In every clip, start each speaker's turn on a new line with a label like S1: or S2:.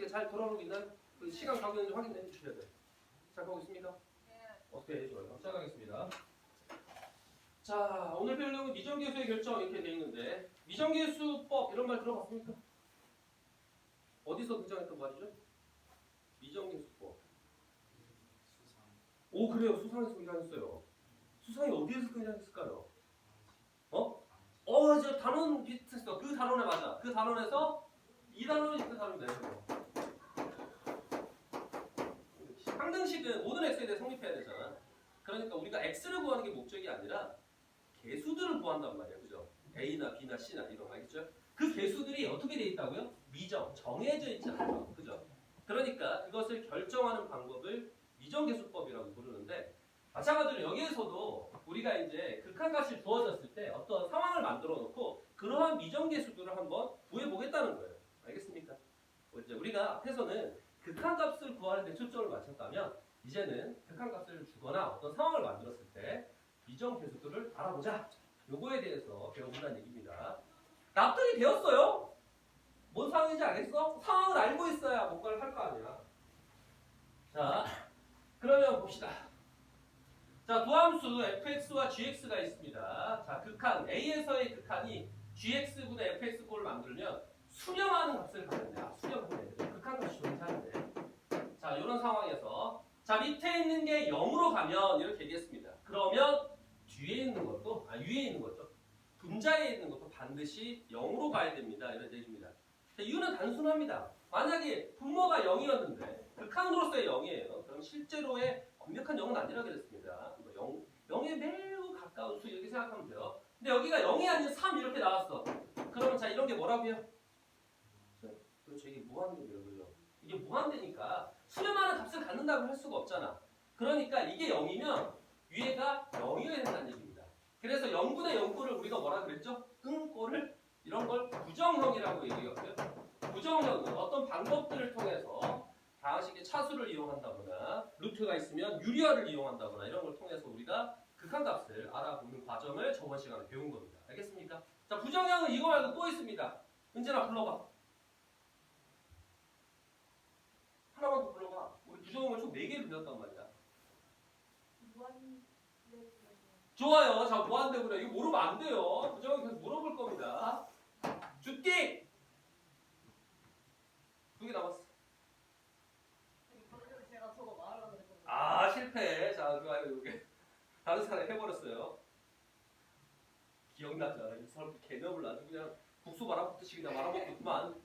S1: 잘 돌아오고 있나요? 그 시간 가고 있는지 확인해 주셔야 돼요. 잘 가고 있습니까? 오케이, 좋아요. 시작하겠습니다. 자, 오늘 배울 내용은 미정계수의 결정 이렇게 되어 있는데 미정계수법 이런 말 들어봤습니까? 어디서 등장했던 말이죠? 미정계수법. 오, 그래요. 수상에서 등장했어요. 수상이 어디에서 등장했을까요? 저 단원 비슷했어. 그 단원에 맞아. 그 단원에서 이 단원이 그 단원이 내요. 항등식은 모든 x에 대해 성립해야 되잖아. 그러니까 우리가 x를 구하는 게 목적이 아니라 개수들을 구한단 말이야. 그죠? a나 b나 c나 이런 거 알겠죠? 그 개수들이 어떻게 돼 있다고요? 미정, 정해져 있잖아요. 그죠? 그러니까 그것을 결정하는 방법을 미정계수법이라고 부르는데 마찬가지로 여기에서도 우리가 이제 극한값이 주어졌을 때 어떤 상황을 만들어 놓고 그러한 미정계수들을 한번 구해보겠다는 거예요. 알겠습니까? 이제 우리가 앞에서는 극한값을 구하는 데 초점을 맞췄다면 이제는 극한값을 주거나 어떤 상황을 만들었을 때 미정계수들을 알아보자. 요거에 대해서 배워본다는 얘기입니다. 납득이 되었어요? 뭔 상황인지 알겠어? 상황을 알고 있어야 뭔가를 할 거 아니야. 자, 그러면 봅시다. 자, 두함수 fx와 gx가 있습니다. 자, 극한 a에서의 극한이 gx분의 fx꼴을 만들면 수렴하는 값을 갖는다. 수렴하는 극한값이 존재하는데. 자, 이런 상황에서 자, 밑에 있는 게 0으로 가면 이렇게 얘기했습니다. 그러면 뒤에 있는 것도 위에 있는 것도 분자에 있는 것도 반드시 0으로 가야 됩니다. 이런 얘기입니다. 자, 이유는 단순합니다. 만약에 분모가 0이었는데 극한으로서의 0이에요. 그럼 실제로의 완벽한 0은 아니라 그랬습니다. 0에 매우 가까운 수 이렇게 생각하면 돼요. 근데 여기가 0이 아닌 3 이렇게 나왔어. 그러면 자, 이런 게 뭐라고요? 그렇죠. 이게 무한대예요. 그죠? 이게 무한대니까 수렴하는 값을 갖는다고 할 수가 없잖아. 그러니까 이게 0이면 위에가 0이어야 된다는 얘기입니다. 그래서 0분의 0꼴을 우리가 뭐라 그랬죠? 꼴을 이런 걸 부정형이라고 얘기했고요. 부정형은 어떤 방법들을 통해서 방식의 차수를 이용한다거나 루트가 있으면 유리화를 이용한다거나 이런 걸 통해서 우리가 극한값을 알아보는 과정을 저번 시간에 배운 겁니다. 알겠습니까? 자, 부정형은 이거 말고 또 있습니다. 은진아 불러봐. 하나만 더 불러봐. 우리 부정형을 총 4개를 배웠단 말이야. 좋아요. 자, 무한대분해. 이거 모르면 안 돼요. 부정형 계속 물어볼 겁니다. 주띠! 2개 남았어. 아, 실패. 자, 좋아요. 이게 다른 사람이 해버렸어요. 기억나지 않아? 이 사람 개념을 아주 그냥 국수 말아먹듯이 그냥 말아먹고 있구만.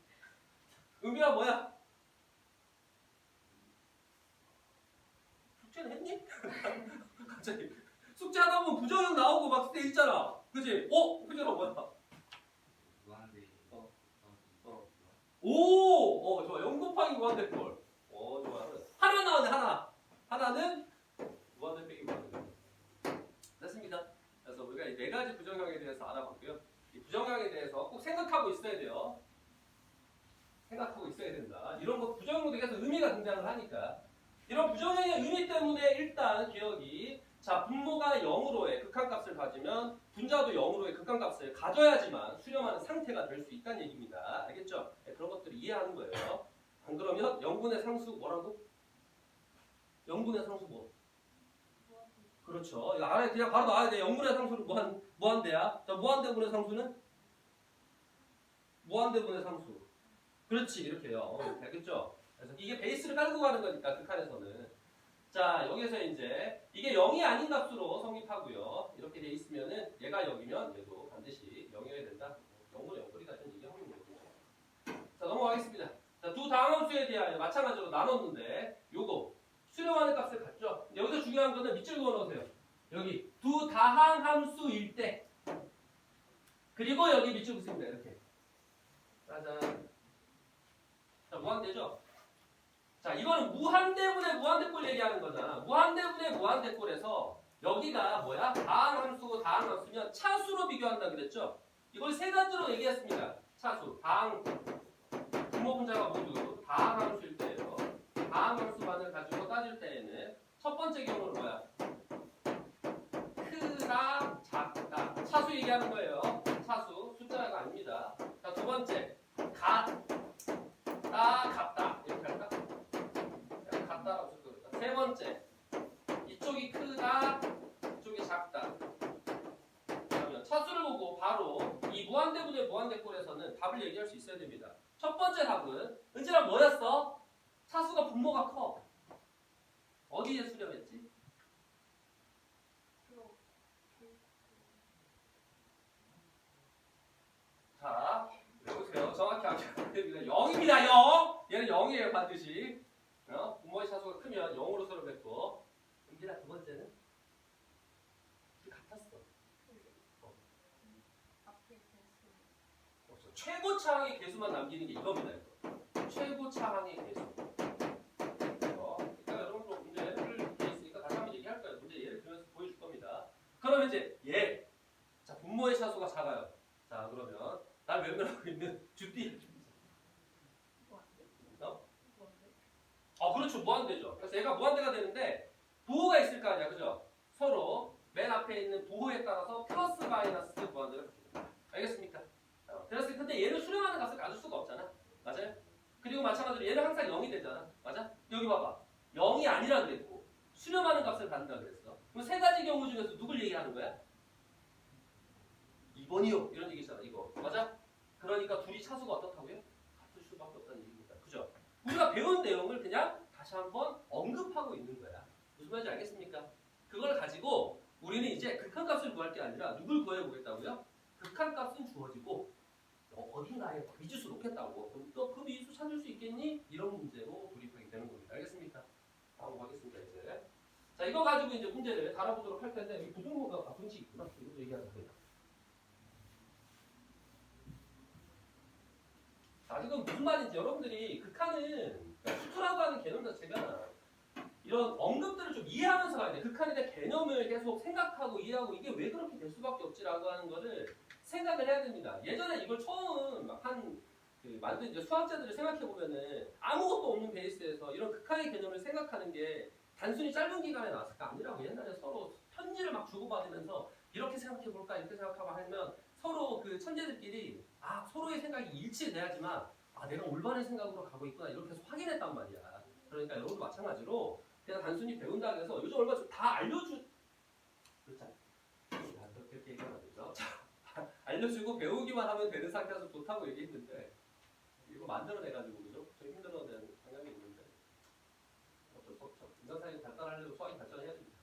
S1: 의미가 뭐야? 숙제는 했니? 갑자기 숙제하다 보면 부정형 나오고 막 그때 있잖아. 그치? 그제가 뭐야? 좋아. 0 곱하기 무한대꼴. 좋아. 하나 나왔네, 하나. 하나는 무한대 빼기 무한대. 됐습니다. 그래서 우리가 이 4가지 부정형에 대해서 알아봤고요. 이 부정형에 대해서 꼭 생각하고 있어야 돼요. 생각하고 있어야 된다. 이런 거 부정형도 계속 의미가 등장을 하니까. 이런 부정형의 의미 때문에 일단 기억이 자, 분모가 0으로의 극한값을 가지면 분자도 0으로의 극한값을 가져야지만 수렴하는 상태가 될 수 있다는 얘기입니다. 알겠죠? 네, 그런 것들을 이해하는 거예요. 안 그러면 0분의 상수 뭐라고? 0분의 상수 뭐? 그렇죠. 이거 안에 그냥 바로 나와야 돼. 0분의 상수는 무한대야. 자, 무한대분의 상수는? 무한대분의 상수. 그렇지, 이렇게요. 이렇게 알겠죠? 그래서 이게 베이스를 깔고 가는 거니까 극한에서는. 자, 여기서 이제 이게 0이 아닌 값으로 성립하고요. 이렇게 돼 있으면은 얘가 0이면 얘도 반드시 0이어야 된다. 0분의 0꼴이다. 이런 얘기하는 거죠. 자, 넘어가겠습니다. 자, 두 다항함수에 대하여 마찬가지로 나눴는데 요거 수렴하는 값을 갖죠. 여기서 중요한 거는 밑줄 그어 놓으세요. 여기 두 다항함수일 때 그리고 여기 밑줄 긋습니다. 이렇게. 짜잔. 자, 무한대죠? 자, 이거는 무한대분의 무한대꼴 얘기하는 거잖아. 무한대분의 무한대꼴에서 여기가 뭐야? 다항함수고 다항함수면 차수로 비교한다 그랬죠? 이걸 3가지로 얘기했습니다. 차수, 다항, 분모 분자가 모두 다항함수일 때예요. 다항함수만을 가지고 따질 때에는 첫 번째 경우는 뭐야? 크다, 작다. 차수 얘기하는 거예요. 차수, 숫자가 아닙니다. 자, 두 번째, 같다, 같다. 이렇게 답을 얘기할 수 있어야 됩니다. 첫 번째 답은 은진아 뭐였어? 차수가 분모가 커. 어디에 수렴했지? 자, 외우세요. 정확히 아셔야 됩니다. 0입니다. 0. 얘는 0이에요. 반드시. 분모의 차수가 크면 0으로 수렴했고. 은진아 두 번째는? 같았어. 최고차항의 개수만 남기는 게 이겁니다. 이거. 최고차항의 개수. 여러분도 문제를 이렇게 있으니까 다시 한번 얘기할 거예요. 문제 예를 들면서 보여줄 겁니다. 그러면 이제 얘. 자, 분모의 차수가 작아요. 자, 그러면 날 외면하고 있는 주띠. 그렇죠. 무한대죠. 그래서 얘가 무한대가 되는데 부호가 있을 거 아니야. 그죠? 서로 맨 앞에 있는 부호에 따라서 플러스 마이너스 무한대를 바뀝니다. 알겠습니까? 그래서 근데 얘를 수렴하는 값을 가질 수가 없잖아. 맞아요? 그리고 마찬가지로 얘는 항상 0이 되잖아. 맞아? 여기 봐봐. 0이 아니라 그랬고 수렴하는 값을 갖는다 그랬어. 그럼 세 가지 경우 중에서 누굴 얘기하는 거야? 2번이요. 이런 얘기잖아. 이거. 맞아? 그러니까 둘이 차수가 어떻다고요? 같을 수밖에 없다는 얘기입니다. 그죠? 우리가 배운 내용을 그냥 다시 한번 언급하고 있는 거야. 무슨 말인지 알겠습니까? 그걸 가지고 우리는 이제 극한값을 구할 게 아니라 누굴 구해보겠다고요? 극한값은 주어지고 어딘가에 미지수 놓겠다고. 그럼 너 그 미지수 찾을 수 있겠니? 이런 문제로 돌입하게 되는 겁니다. 알겠습니까? 다음 가겠습니다. 이제. 자, 이거 가지고 이제 문제를 달아보도록 할 텐데 여기 부등호가 분식 있구나. 이거 얘기하는 거예요. 자, 지금 무슨 말인지 여러분들이 극한은 수투라고 하는 개념 자체가 이런 언급들을 좀 이해하면서 가야 돼. 극한에 대한 개념을 계속 생각하고 이해하고 이게 왜 그렇게 될 수밖에 없지라고 하는 거를 생각을 해야 됩니다. 예전에 이걸 처음 만든 이제 수학자들을 생각해 보면은 아무것도 없는 베이스에서 이런 극한의 개념을 생각하는 게 단순히 짧은 기간에 나왔을까 아니라고. 옛날에 서로 편지를 막 주고받으면서 이렇게 생각해 볼까 이렇게 생각하고 하면 서로 그 천재들끼리 서로의 생각이 일치돼야지만 내가 올바른 생각으로 가고 있구나 이렇게 해서 확인했단 말이야. 그러니까 여러분도 마찬가지로 그냥 단순히 배운다고 해서 요즘 얼마 좀 다 그렇잖아. 그렇게 얘기하면 안 되죠. 알려주고 배우기만 하면 되는 상태에서 좋다고 얘기했는데 이거 만들어내가지고 그죠? 좀 힘들어내는 경향이 있는데 어쩔 수 없죠. 인간사회가 발달하려면 수학이 발전해야 됩니다.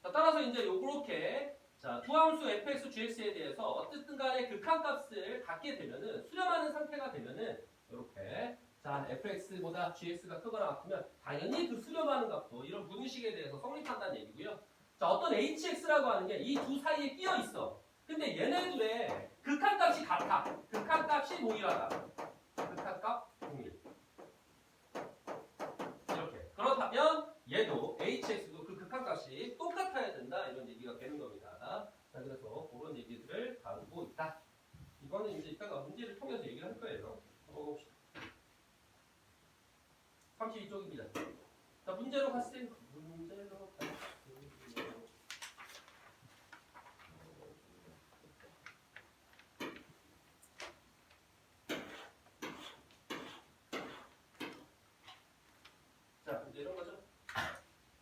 S1: 자, 따라서 이제 요렇게 두 함수 fx, gx에 대해서 어쨌든 간에 극한값을 갖게 되면은 수렴하는 상태가 되면은 이렇게 fx보다 gx가 크거나 같으면 당연히 그 수렴하는 값도 이런 부등식에 대해서 성립한다는 얘기고요. 자, 어떤 hx라고 하는 게 이 두 사이에 끼어 있어. 근데 얘네들의 극한값이 같아. 극한값이 동일하다. 극한값 동일. 이렇게. 그렇다면 얘도 hx도 그 극한값이 똑같아야 된다. 이런 얘기가 되는 겁니다. 자, 그래서 그런 얘기들을 다루고 있다. 이거는 이제 이따가 문제를 통해서 얘기를 할 거예요. 한번 봅시다. 32쪽입니다. 자, 문제로 갔어요. 문제로 갔어요. 자, 이제 이런 거죠.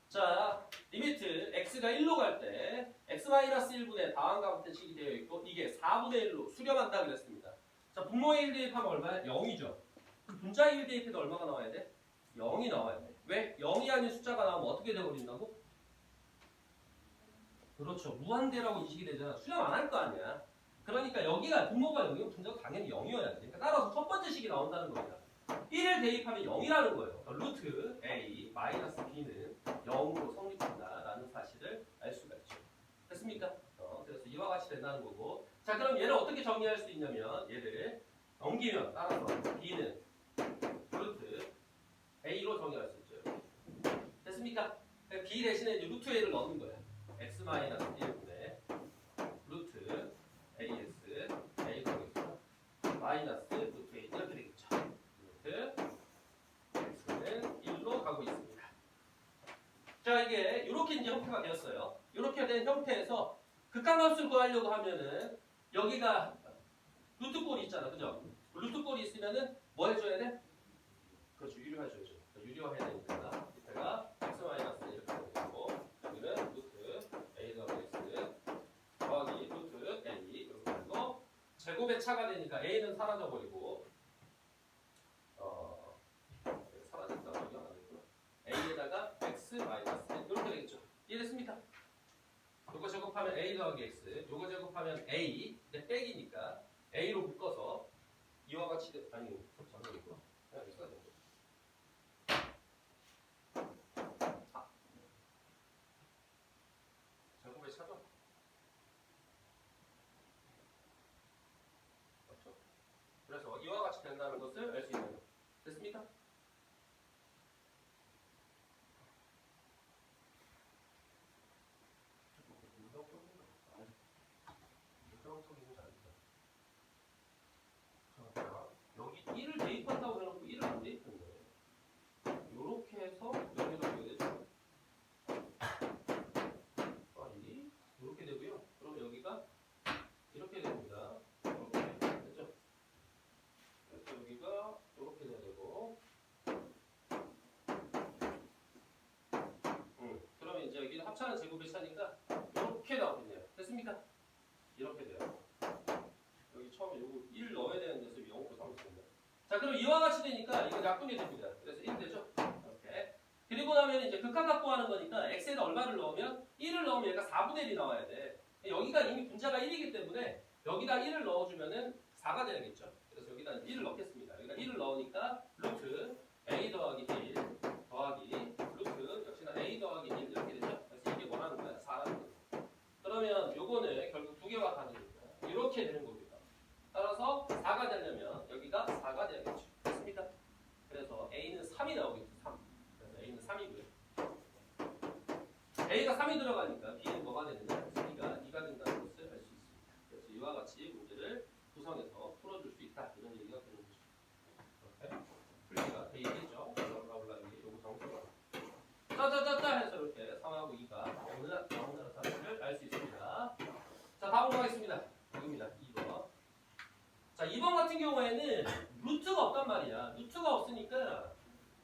S1: 자, 리미트 x가 1로 갈 때 x-1분의 다음과 같은 식이 되어 있고 이게 4분의 1로 수렴한다 그랬습니다. 자, 분모의 1 대입하면 얼마야? 0이죠. 그럼 분자의 1 대입해도 얼마가 나와야 돼? 0이 나와야 돼. 왜? 0이 아닌 숫자가 나오면 어떻게 되어버린다고? 그렇죠. 무한대라고 인식이 되잖아. 수렴 안 할 거 아니야. 그러니까 여기가 분모가 0이면 분자가 당연히 0이어야 돼. 그러니까 따라서 첫 번째 식이 나온다는 겁니다. 1을 대입하면 0이라는 거예요. 그러니까 루트 a 마이너스 b는 0으로 성립한다라는 사실을 알 수가 있죠. 됐습니까? 그래서 이와 같이 된다는 거고. 자, 그럼 얘를 어떻게 정의할 수 있냐면 얘를 넘기면 따라서 b는 루트 a로 정의할 수 있죠. 됐습니까? b 대신에 이제 루트 a를 넣는 거야. x 마이너스 1분의 루트 as a 더하기 마이너스 루트 a 이렇게 되겠죠. 루트 x는 1로 가고 있습니다. 자, 이게 이렇게 이제 형태가 되었어요. 이렇게 된 형태에서 극한값을 구하려고 하면은 여기가 루트꼴이 있잖아, 그죠? 루트꼴이 있으면은 뭐 해줘야 돼? 그렇죠, 유리화해줘야죠. 유리화해야 되니까 밑에가 x 마이너스 이렇게 되고 여기는 루트 a 더하기 x 더하기 루트 a 이렇게 되고 제곱의 차가 되니까 a는 사라져버리고 사라졌다고 얘기 안 하겠구나. a에다가 x 마이너스 n 이렇게 되겠죠. 이해됐습니까? 요거 제곱하면 a 더하기 x, 요거 제곱하면 a, 근데 백이니까 a로 묶어서 이와 같이 아니 잠깐만요. 그냥 x가 되는 거죠. 제곱의 차죠? 그렇죠. 그래서 이와 같이 된다는 것을 알 수 있는 거. 됐습니까? 여기 1을 대입한다고 해놓고 1을 안 대입했네. 요렇게 해서 여기다 보게 되죠. 빨리 이렇게 되고요. 그럼 여기가 이렇게 됩니다. 이렇게 됐죠? 그래서 여기가 이렇게 돼야 되고, 그러면 이제 여기는 합차는 제곱의 차니까 이렇게 나오겠네요. 됐습니까? 이렇게 돼요. 여기 처음에 요거 1 넣어야 되는 데서 0으로 삼습니다. 자, 그럼 이와 같이 되니까 이거 약분이 됩니다. 그래서 1 되죠? 이렇게. 그리고 나면 이제 극한값 구하는 거니까 x에다 얼마를 넣으면 1을 넣으면 얘가 4분의 1이 나와야 돼. 여기가 이미 분자가 1이기 때문에 여기다 1을 넣어주면은 4가 되겠죠. 그래서 여기다 1을 넣겠습니다. 여기다 1을 넣으니까 루트 a 더하기 1 더하기 루트 역시나 a 더하기 1 이렇게 되죠. 그래서 이게 뭐라는 거야? 4라는 거야. 그러면 요거는 결국 두 개와 같으니까 이렇게 되는 겁니다. 따라서 4가 되려면 여기가 4가 돼야겠죠. 됐습니까? 그래서 a는 3이 나오겠죠. 3. 그래서 a는 3이고요. a가 3이 들어가니까 b는 뭐가 되느냐? b가 2가 된다는 것을 알 수 있습니다. 그래서 이와 같이 문제를 구성해서 풀어줄 수 있다. 이런 얘기가 되는 거죠. 이렇게 풀기가 돼 있겠죠. 블라블라 이게 요거 정수가 짜짜짜짜 해서 이렇게 3하고 2가 어느 사실을 알 수 있습니다. 자, 다음으로 가겠습니다. 여기입니다. 2번. 자, 2번 같은 경우에는 루트가 없단 말이야. 루트가 없으니까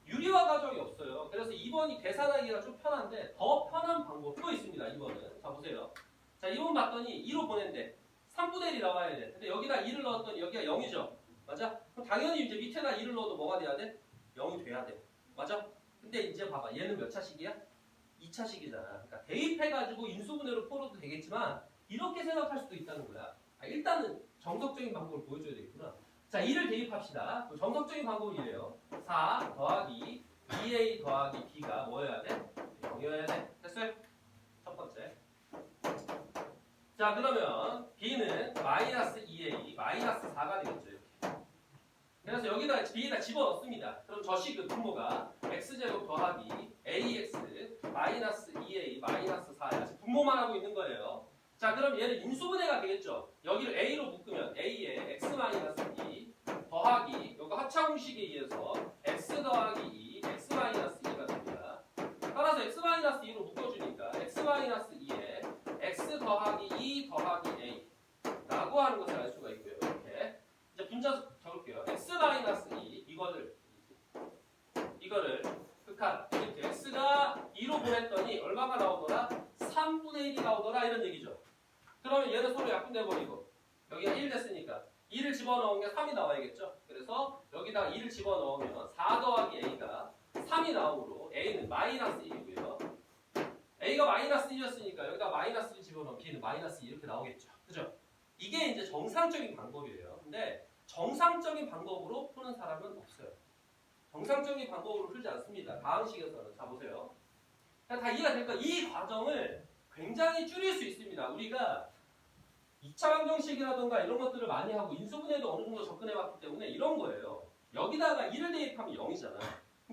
S1: 유리화 가정이 없어요. 그래서 2번이 계산하기가 좀 편한데 더 편한 방법도 있습니다. 2번은. 자, 보세요. 자, 2번 봤더니 2로 보낸대. 3분의 1이 나와야 돼. 근데 여기다 2를 넣었더니 여기가 0이죠. 맞아? 그럼 당연히 이제 밑에다 2를 넣어도 뭐가 돼야 돼? 0이 돼야 돼. 맞아? 근데 이제 봐봐. 얘는 몇 차식이야? 2차식이잖아. 그러니까 대입해가지고 인수분해로 풀어도 되겠지만 이렇게 생각할 수도 있다는 거야. 일단은 정석적인 방법을 보여줘야 되겠구나. 자, 2를 대입합시다. 정석적인 방법은 이래요. 4 더하기 2a 더하기 b가 뭐여야 돼? 0이어야 돼. 됐어요? 첫 번째. 자, 그러면 b는 마이너스 2a 마이너스 4가 되겠죠. 이렇게. 그래서 여기다 b에다 집어넣습니다. 그럼 저 식은 분모가 x제곱 더하기 ax 마이너스 2a 마이너스 4야. 분모만 하고 있는 거예요. 자, 그럼 얘는 인수분해가 되겠죠. 여기를 a로 묶으면 a에 x-2 더하기 요거 합차공식에 의해서 x 더하기 2, x-2가 됩니다. 따라서 x-2로 묶어주니까 x-2에 x 더하기 2 더하기 a 라고 하는 것을 알 수가 있고요. 이렇게 이제 분자 적을게요. x-2 이거를 극한 이렇게 x가 2로 보냈더니 얼마가 나오더라? 3분의 1이 나오더라 이런 얘기죠. 그러면 얘는 서로 약분돼버리고 여기가 1 됐으니까 2를 집어넣은 게 3이 나와야겠죠. 그래서 여기다가 2를 집어넣으면 4 더하기 a가 3이 나오므로 a는 마이너스 1이고요. a가 마이너스 1이었으니까 여기다 마이너스 1 집어넣으면 b는 마이너스 2 이렇게 나오겠죠. 그죠? 이게 이제 정상적인 방법이에요. 근데 정상적인 방법으로 푸는 사람은 없어요. 정상적인 방법으로 풀지 않습니다. 가항식에서는. 자, 보세요. 다 이해가 될까? 이 과정을 굉장히 줄일 수 있습니다. 우리가 2차 방정식이라든가 이런 것들을 많이 하고 인수분해도 어느 정도 접근해봤기 때문에 이런 거예요. 여기다가 1을 대입하면 0이잖아.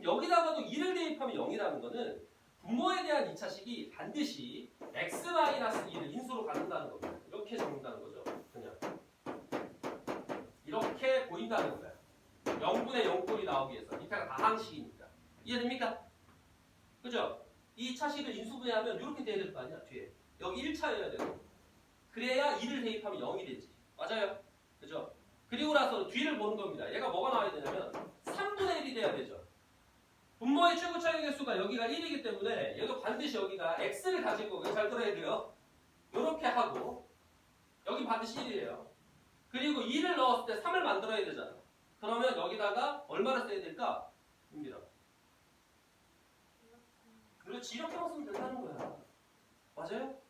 S1: 여기다가도 1을 대입하면 0이라는 거는 분모에 대한 2차식이 반드시 x-2를 인수로 갖는다는 겁니다. 이렇게 적는다는 거죠. 그냥 이렇게 보인다는 거야. 0분의 0꼴이 나오기 위해서. 밑에가 다 항식이니까. 이해됩니까? 그죠? 이 차식을 인수분해하면 이렇게 돼야 될 거 아니야, 뒤에. 여기 1차여야 되고. 그래야 2를 대입하면 0이 되지. 맞아요? 그죠? 그리고 나서 뒤를 보는 겁니다. 얘가 뭐가 나와야 되냐면 3분의 1이 돼야 되죠. 분모의 최고 차이 개수가 여기가 1이기 때문에 얘도 반드시 여기가 x를 가질 거고요. 잘 들어야 돼요. 이렇게 하고 여기 반드시 1이에요. 그리고 2를 넣었을 때 3을 만들어야 되잖아. 그러면 여기다가 얼마를 써야 될까? 입니다. 그렇지, 이렇게만 쓰면 된다는 거야. 맞아요?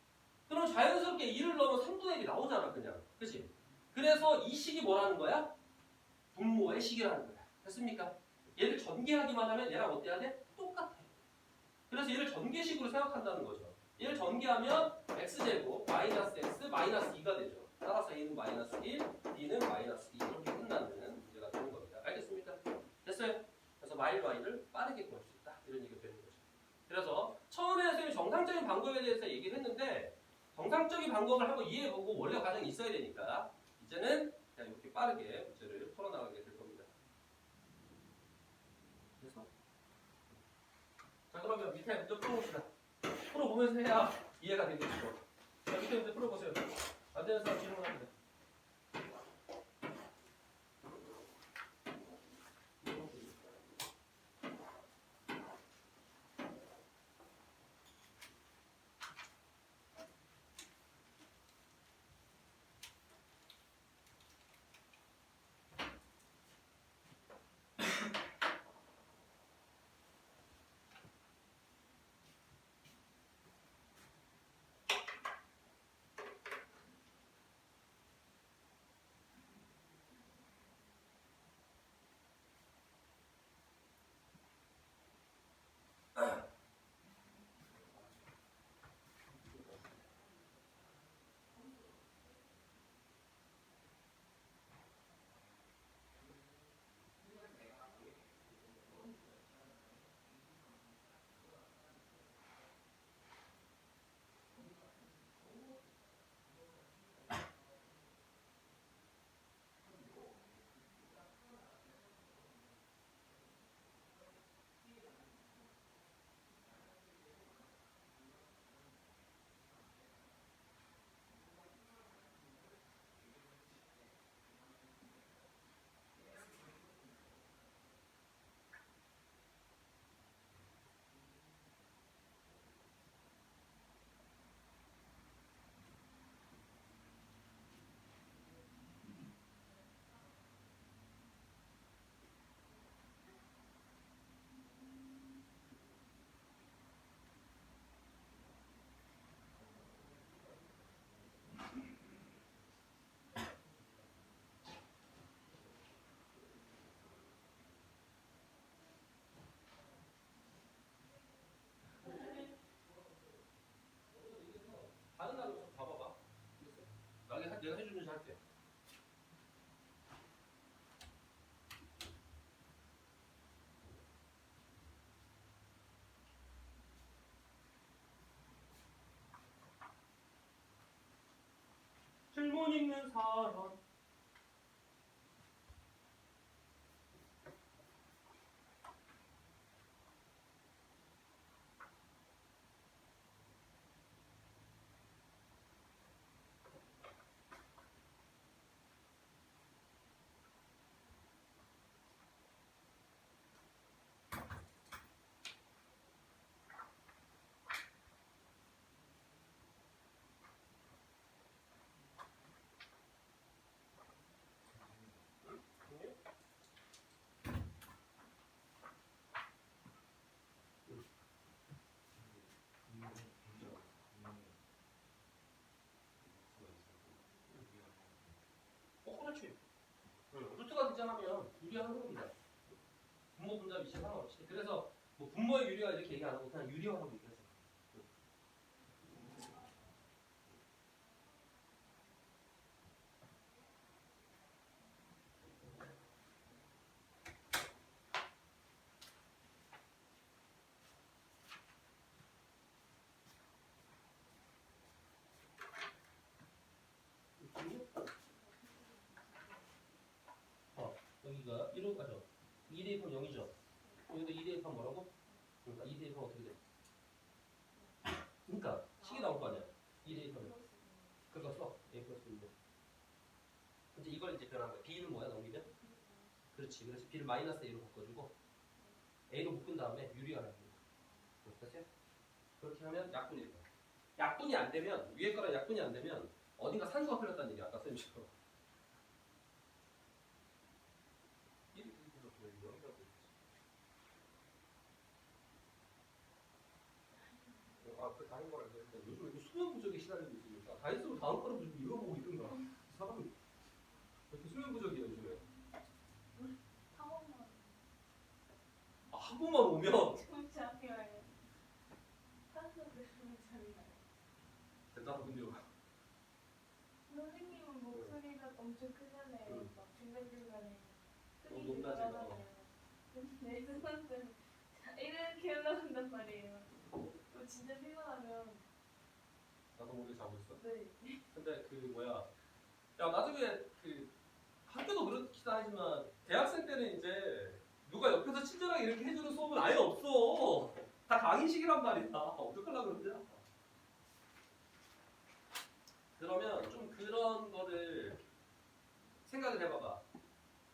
S1: 그럼 자연스럽게 2를 넣으면 3분의 1이 나오잖아, 그냥. 그치? 그래서 이 식이 뭐라는 거야? 분모의 식이라는 거야. 됐습니까? 얘를 전개하기만 하면 얘랑 어때야 돼? 똑같아. 그래서 얘를 전개식으로 생각한다는 거죠. 얘를 전개하면 x제곱 마이너스 x 마이너스 2가 되죠. 따라서 a는 마이너스 1, b는 마이너스 2 이렇게 끝나는 문제가 되는 겁니다. 알겠습니까? 됐어요? 그래서 마일 y를 빠르게 구할 수 있다. 이런 얘기가 되는 거죠. 그래서 처음에 선생님이 정상적인 방법에 대해서 얘기를 했는데 정상적인 방법을 한번 이해해보고 원래 과정이 있어야 되니까 이제는 그냥 이렇게 빠르게 문제를 풀어나가게 될 겁니다. 그래서 자, 그러면 밑에 문제 풀어봅시다. 풀어보면서 해야 이해가 되겠죠. 자, 밑에 문제 풀어보세요. 안 되는 사람 질문합니다. 다른 단어 좀 봐봐봐. 내가 해주는지 할게. 질문 있는 사람. 그렇지. 루트가 등장하면 유리화하는 겁니다. 분모 분자 위치 상관없이. 그래서 뭐 분모의 유리화 이렇게 얘기 안 하고 그냥 유리화라고 얘기하세요. 여기가 1호 가죠. 2 대입하면 0이죠. 여기도 2 대입하면 뭐라고? 그러니까 2 대입하면 어떻게 돼? 그러니까 식이 나올 거 아니야. 2 대입하면. 그거 써. A 플러스 B인데. 이제 이걸 이제 변한 거야. B는 뭐야 넘기면? 그렇지. 그래서 B를 마이너스 A로 바꿔주고 A로 묶은 다음에 유리화를 합니다. 됐어요? 그렇게 하면 약분이 돼요. 약분이 안 되면 위에 거랑 약분이 안 되면 어딘가 산소가 흘렀다는 얘기야. 아까 쌤처럼. 앞에 다른 걸 알겠는데 요즘 이렇게 수면 부족에 시달리고 있으니까 다이스로 다음 거를 좀 읽어보고 있던가. 사람이 왜 이렇게 수면 부족이에요 요즘에?
S2: 학원만
S1: 아, 한 번만 오면
S2: 잠이 와요. 하루 들으면 잠이 와요.
S1: 대단하군요.
S2: 선생님은 목소리가 엄청 크잖아요. 막 중간중간에 끈이
S1: 높낮이가.
S2: 들어가잖아요. 근데 선생님은 이렇게 올라간단 말이에요. 진짜 피곤하면
S1: 나도 모르게 자고 있어.
S2: 네.
S1: 근데 그 뭐야? 야 나중에 그 학교도 그렇긴 하지만 대학생 때는 이제 누가 옆에서 친절하게 이렇게 해주는 수업은 아예 없어. 다 강의식이란 말이야. 어떡하려고 그러냐? 그러면 좀 그런 거를 생각을 해봐봐.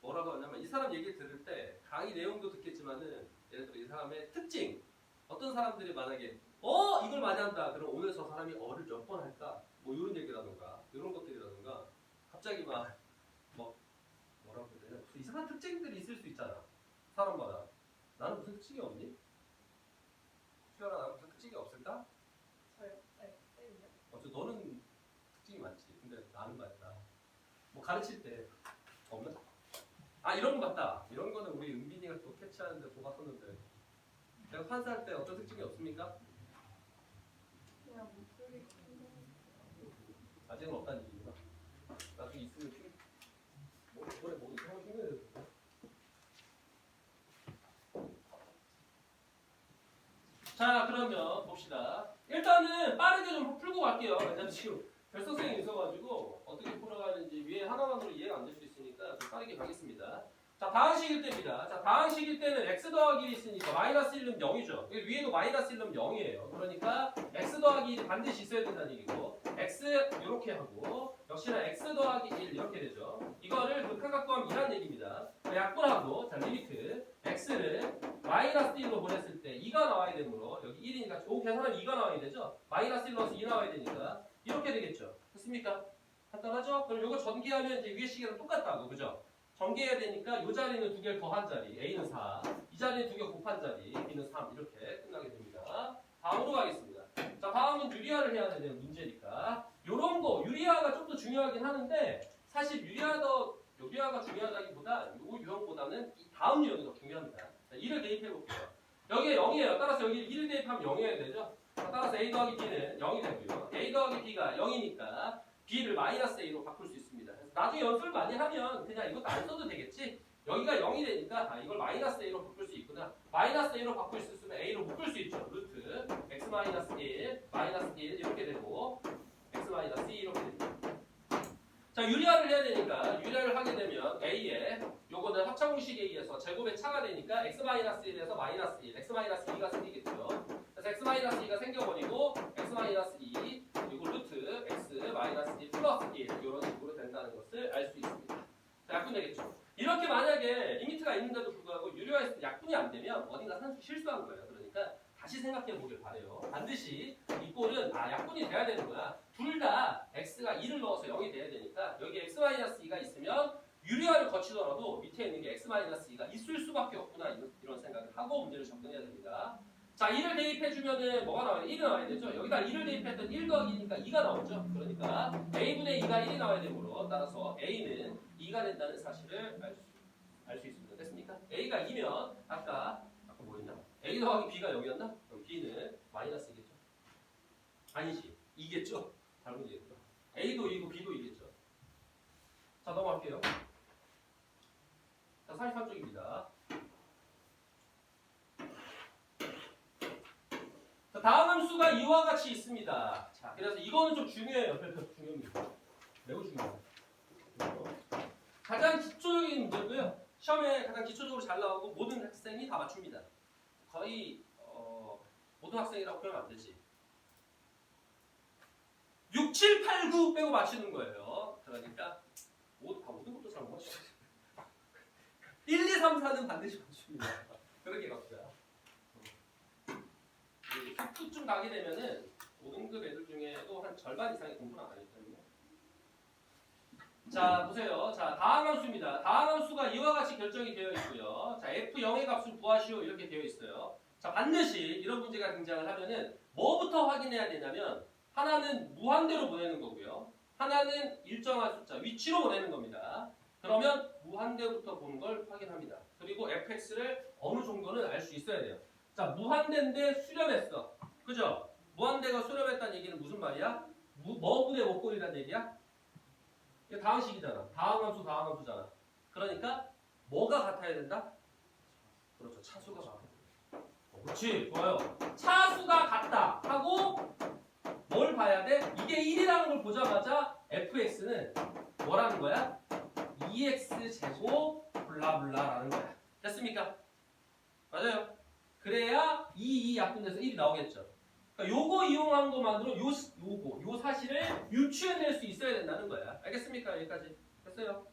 S1: 뭐라고 하냐면 이 사람 얘기 들을 때 강의 내용도 듣겠지만은 예를 들어 이 사람의 특징 어떤 사람들이 만약에 이걸 많이 한다 그럼 오늘 저 사람이 어를 몇 번 할까 뭐 이런 얘기라든가 이런 것들이라든가 갑자기 막 뭐라고 해야 되냐 무슨 이상한 특징들이 있을 수 있잖아 사람마다. 나는 무슨 특징이 없니? 수연아 나는 무슨 특징이 없을까?
S2: 저요? 네. 쌤이요?
S1: 너는 특징이 많지. 근데 나는 말이야 뭐 가르칠 때 없나? 아 이런 거 같다. 이런 거는 우리 은빈이가 또 캐치하는데 도가 섰는데 내가 판사할 때 어떤 특징이 없습니까?
S2: 그냥 목소리가 큰데.
S1: 아직은 없다는 얘기구나. 나중에 있으면 이번에 뭐 이상한 생각이 들었어. 자 그러면 봅시다. 일단은 빠르게 좀 풀고 갈게요. 왜냐면 지금 결석생이 있어가지고 어떻게 풀어가는지 위에 하나만으로 이해가 안 될 수 있으니까 좀 빠르게 가겠습니다. 자 다항식일 때입니다. 자 다항식일 때는 x 더하기 1이 있으니까 마이너스 1은 0이죠. 위에도 마이너스 1은 0이에요. 그러니까 x 더하기 1이 반드시 있어야 된다는 얘기고 x 이렇게 하고 역시나 x 더하기 1 이렇게 되죠. 이거를 극한각도하면 2라는 얘기입니다. 약분하고 자 리미트 x를 마이너스 1로 보냈을 때 2가 나와야 되므로 여기 1이니까 요 계산하면 2가 나와야 되죠. 마이너스 1 넣어서 2 나와야 되니까 이렇게 되겠죠. 됐습니까? 간단하죠? 그럼 이거 전개하면 이제 위에 시계랑 똑같다고 그죠? 전개해야 되니까 이 자리는 2개를 더한 자리 A는 4 이 자리는 2개 곱한 자리 B는 3 이렇게 끝나게 됩니다. 다음으로 가겠습니다. 자 다음은 유리화를 해야 되는 문제니까 요런 거 유리화가 좀 더 중요하긴 하는데 사실 유리화가 중요하다기보다 요 유형보다는 이 다음 유형이 더 중요합니다. 자, 1을 대입해 볼게요. 여기에 0이에요. 따라서 여기 1을 대입하면 0이어야 되죠. 자, 따라서 A 더하기 B는 0이 되고요. A 더하기 B가 0이니까 B를 마이너스 A로 바꿀 수 있습니다. 그래서 나중에 연습을 많이 하면 그냥 이것도 안 써도 되겠지. 여기가 0이 되니까 이걸 마이너스 A로 바꿀 수 있구나. 마이너스 A로 바꿀 수 있으면 A로 묶을 수 있죠. 루트 x 마이너스 1 마이너스 1 이렇게 되고 x 마이너스 2 이렇게 됩니다. 자 유리화를 해야 되니까 유리화를 하게 되면 A에 요거는 합차공식에 의해서 제곱의 차가 되니까 x-1에서 마이너스 1, x-2가 생기겠죠. 그래서 x-2가 생겨버리고 x-2 그리고 루트 x-1 플러스 1 이런 식으로 된다는 것을 알 수 있습니다. 자, 약분되겠죠. 이렇게 만약에 리미트가 있는데도 불구하고 유리화했을 때 약분이 안 되면 어딘가 산수 실수한 거예요. 그러니까 다시 생각해 보길 바래요. 반드시 이 꼴은 약분이 돼야 되는구나. 둘 다 x가 2를 넣어서 0이 돼야 되니까 여기 x-2가 있으면 유리화를 거치더라도 밑에 있는 게 x-2가 있을 수밖에 없구나 이런 생각을 하고 문제를 접근해야 됩니다. 자 1을 대입해주면은 뭐가 나와야 돼? 1이 나와야 되죠. 여기다 1을 대입했던 1 더하기니까 2가 나오죠. 그러니까 a분의 2가 1이 나와야 되므로 따라서 a는 2가 된다는 사실을 알 수 있습니다. 됐습니까? a가 2면 아까 뭐였냐? a 더하기 b가 0이었나? 그럼 b는 마이너스겠죠. 아니지 2겠죠. 잘못 얘기했구나. a도 2고 b도 2겠죠. 자 넘어갈게요. 자 43쪽입니다. 자, 다음 함수가 이와 같이 있습니다. 자 그래서 이거는 좀 중요해요. 별표 중요합니다. 매우 중요해요. 가장 기초적인 문제고요. 시험에 가장 기초적으로 잘 나오고 모든 학생이 다 맞춥니다. 거의 모든 학생이라고 표현하면 안 되지. 6, 7, 8, 9 빼고 맞추는 거예요. 그러니까 모든 것도 잘 못 맞추죠. 1, 2, 3, 4는 반드시 맞춥니다. 그렇게 갑시다. 10쯤 가게 되면은 5등급 애들 중에도 한 절반 이상이 공부를 안 하기 때문에. 자 보세요. 자 다항함수입니다. 다항함수가 이와 같이 결정이 되어 있고요. 자 f0의 값을 구하시오 이렇게 되어 있어요. 자 반드시 이런 문제가 등장을 하면은 뭐부터 확인해야 되냐면 하나는 무한대로 보내는 거고요. 하나는 일정한 숫자 위치로 보내는 겁니다. 그러면 무한대부터 보는 걸 확인합니다. 그리고 fx를 어느 정도는 알 수 있어야 돼요. 자, 무한대인데 수렴했어. 그죠? 무한대가 수렴했다는 얘기는 무슨 말이야? 뭐분의 목골이라는 얘기야? 이게 다항식이잖아. 다항함수잖아. 그러니까 뭐가 같아야 된다? 그렇죠. 차수가 같아야 된다. 그렇지. 좋아요. 차수가 같다 하고 뭘 봐야 돼? 이게 1이라는 걸 보자마자 fx는 뭐라는 거야? 2x 제곱 블라블라라는 거야. 됐습니까? 맞아요. 그래야 2 약분돼서 1이 나오겠죠. 그러니까 요거 이용한 것만으로 요 사실을 유추해낼 수 있어야 된다는 거야. 알겠습니까? 여기까지 됐어요.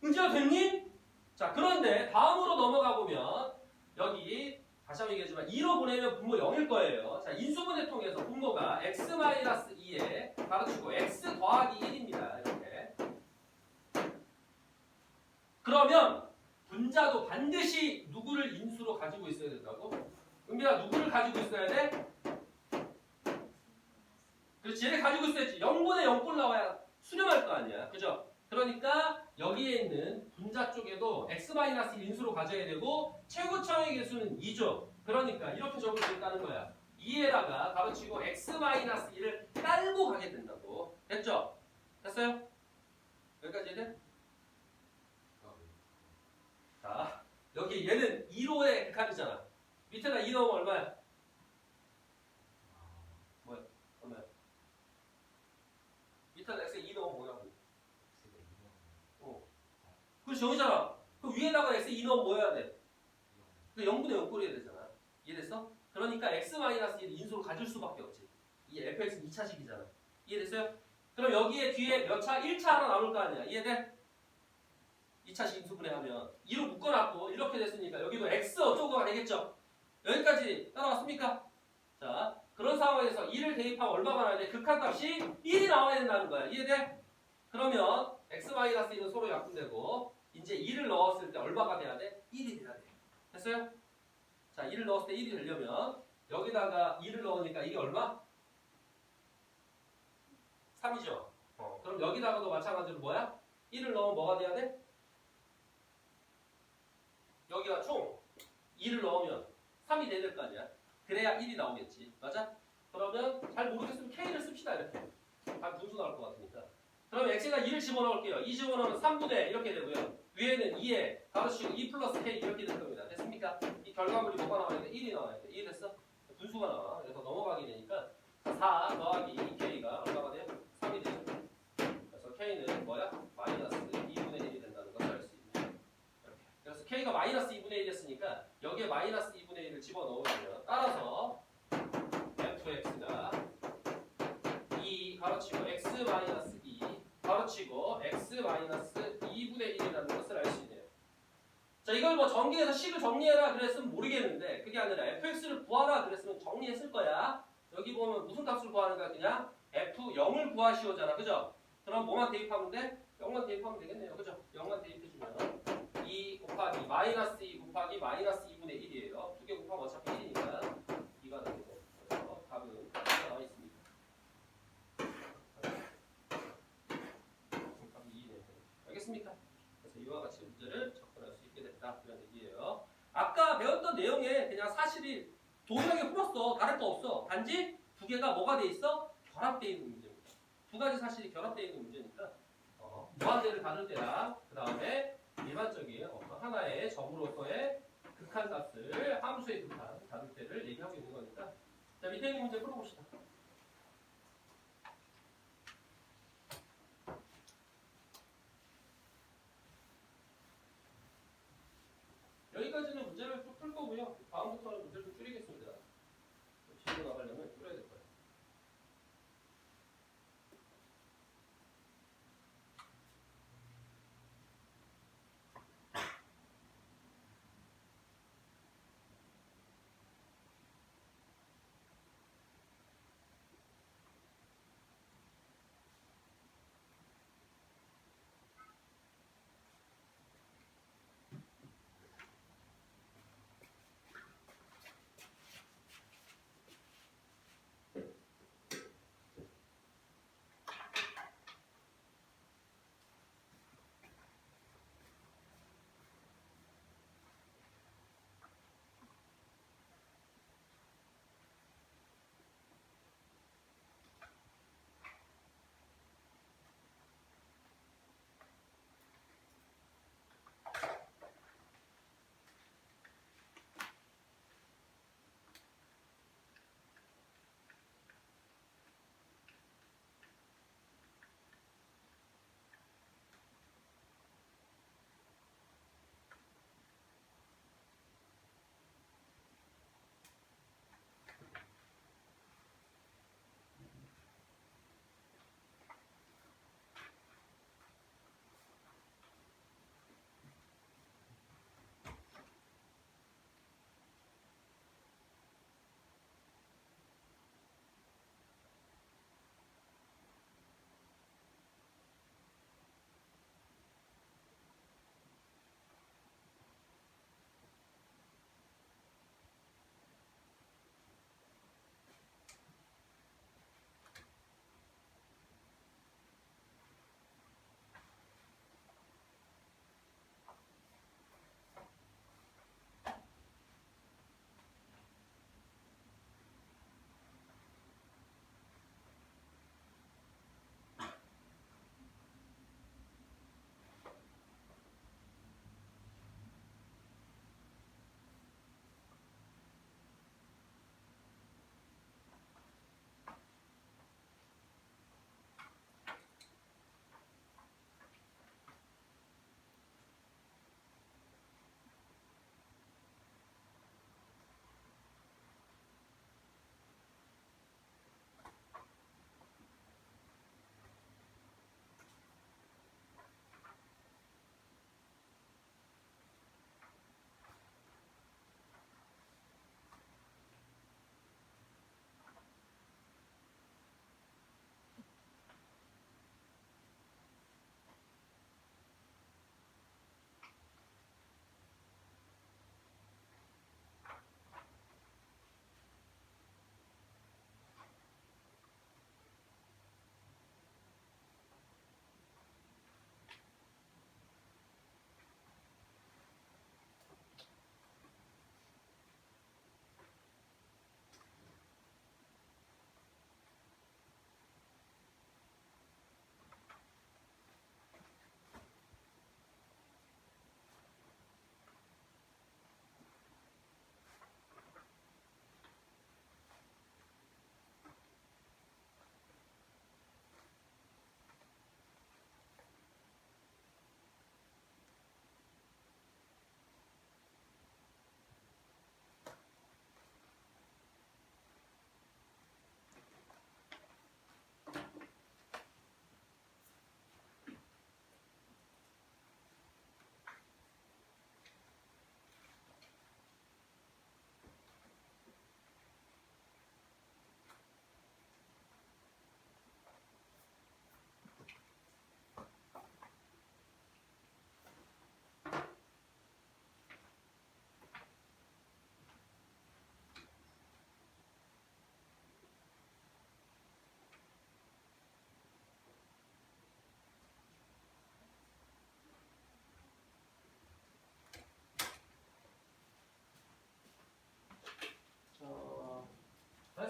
S1: 문제가 됐니? 자, 그런데 다음으로 넘어가 보면 여기 다시 한번 얘기하지만 2로 보내면 분모 0일 거예요. 자, 인수분해 통해서 분모가 x-2에 가로치고 x 더하기 1입니다. 이렇게. 그러면 분자도 반드시 누구를 인수로 가지고 있어야 된다고? 은비야, 누구를 가지고 있어야 돼? 그렇지, 얘를 가지고 있어야지. 0분의 0꼴 나와야 수렴할 거 아니야. 그죠? 그러니까 여기에 있는 분자 쪽에도 x-1 인수로 가져야 되고 최고차의 개수는 2죠. 그러니까 이렇게 적을 수 있다는 거야. 2에다가 가로치고 x-1을 깔고 가게 된다고. 됐죠? 됐어요? 여기까지 돼? 자, 여기 얘는 2로의 극한이잖아. 밑에다 2 넣으면 얼마야? 뭐야? 얼마야? 밑에다 x에 2 넣으면 뭐냐고. 그렇지, 여기잖아. 그 위에다가 x 2 넣으면 뭐 해야 돼? 그 0분의 0꼴이 해야 되잖아. 이해됐어? 그러니까 x-1을 인수로 가질 수밖에 없지. 이 fx는 2차식이잖아. 이해됐어요? 그럼 여기에 뒤에 몇 차? 1차 하나 남을 거 아니야. 이해돼? 2차식 인수분해하면 2로 묶어놨고 이렇게 됐으니까 여기도 x 어쩌고가 되겠죠? 여기까지 따라왔습니까? 자, 그런 상황에서 2를 대입하면 얼마가 나와야 돼? 극한값이 1이 나와야 된다는 거야. 이해돼? 그러면 x-1은 서로 약분되고 이제 2를 넣었을 때 얼마가 돼야 돼? 1이 돼야 돼. 됐어요? 자, 2를 넣었을 때 1이 되려면 여기다가 2를 넣으니까 이게 얼마? 3이죠. 그럼 여기다가도 마찬가지로 뭐야? 1을 넣으면 뭐가 돼야 돼? 여기가 총 2를 넣으면 3이 돼야 될 거 아니야? 그래야 1이 나오겠지. 맞아? 그러면 잘 모르겠으면 K를 씁시다. 이렇게. 다 분수 나올 것 같으니까. 그럼 X에다 2를 집어넣을게요. 2 집어넣으면 3분의 이렇게 되고요. 위에는 2에 가로치고 2 플러스 K 이렇게 될 겁니다. 됐습니까? 이 결과물이 뭐가 나와야 돼? 1이 나와야 돼. 이해됐어? 분수가 나와. 그래서 넘어가게 되니까 4 더하기 2K가 얼마가 돼? 3이 되죠. 그래서 K는 뭐야? 마이너스 2분의 1이 된다는 것을 알 수 있네. 이렇게. 그래서 K가 마이너스 2분의 1이었으니까 여기에 마이너스 2분의 1을 집어넣으면 따라서 fx가 2 가로치고 x 마이너스 2 가로치고 x 마이너스 2분의 1이라는 것을 알 수 있네요. 자, 이걸 뭐 전기에서 식을 정리해라 그랬으면 모르겠는데 그게 아니라 fx를 구하라 그랬으면 정리했을 거야. 여기 보면 무슨 값을 구하는 거야? 그냥 f0을 구하시오잖아. 그죠? 그럼 뭐만 대입하면 돼? 0만 대입하면 되겠네요. 그죠? 0만 대입해주면 2 곱하기 마이너스 2 곱하기 마이너스 2분의 1이에요. 두 개 곱하면 어차피 1이니까 2가 되고 그래서 답은 이렇게 나와 있습니다. 답이 2네요. 알겠습니까? 그래서 이와 같이 문제를 접근할 수 있게 됐다. 그런 얘기예요. 아까 배웠던 내용에 그냥 사실이 동일하게 풀었어. 다를 거 없어. 단지 두 개가 뭐가 돼 있어? 결합되어 있는 문제입니다. 두 가지 사실이 결합되어 있는 문제니까 무한대를 다룰 때랑 그 다음에 일반적인 어떤 하나의 점으로서의 극한값을 함수의 극한 다룰 때를 얘기하고 있는 거니까 자, 밑에 있는 문제 풀어봅시다. 여기까지는 문제를 쭉 풀 거고요. 다음부터는 문제를 좀 줄이겠습니다. 뒤로 나가려면 줄여야 될 거예요.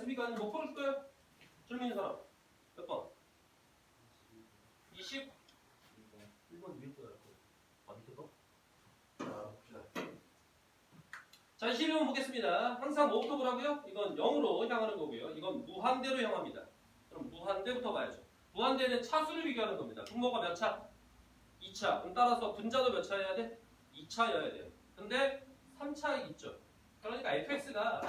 S1: SB가 아니면 못 풀어줄 거예요? 질문 있는 사람 몇 번? 20? 1번 위에 거 밑에 거? 자, 봅시다. 자, 21번 보겠습니다. 항상 뭐부터 보라고요? 이건 0으로 향하는 거고요. 이건 무한대로 향합니다. 그럼 무한대부터 봐야죠. 무한대는 차수를 비교하는 겁니다. 분모가 몇 차? 2차. 그럼 따라서 분자도 몇 차여야 돼? 2차여야 돼요. 근데 3차 있죠. 그러니까 fx가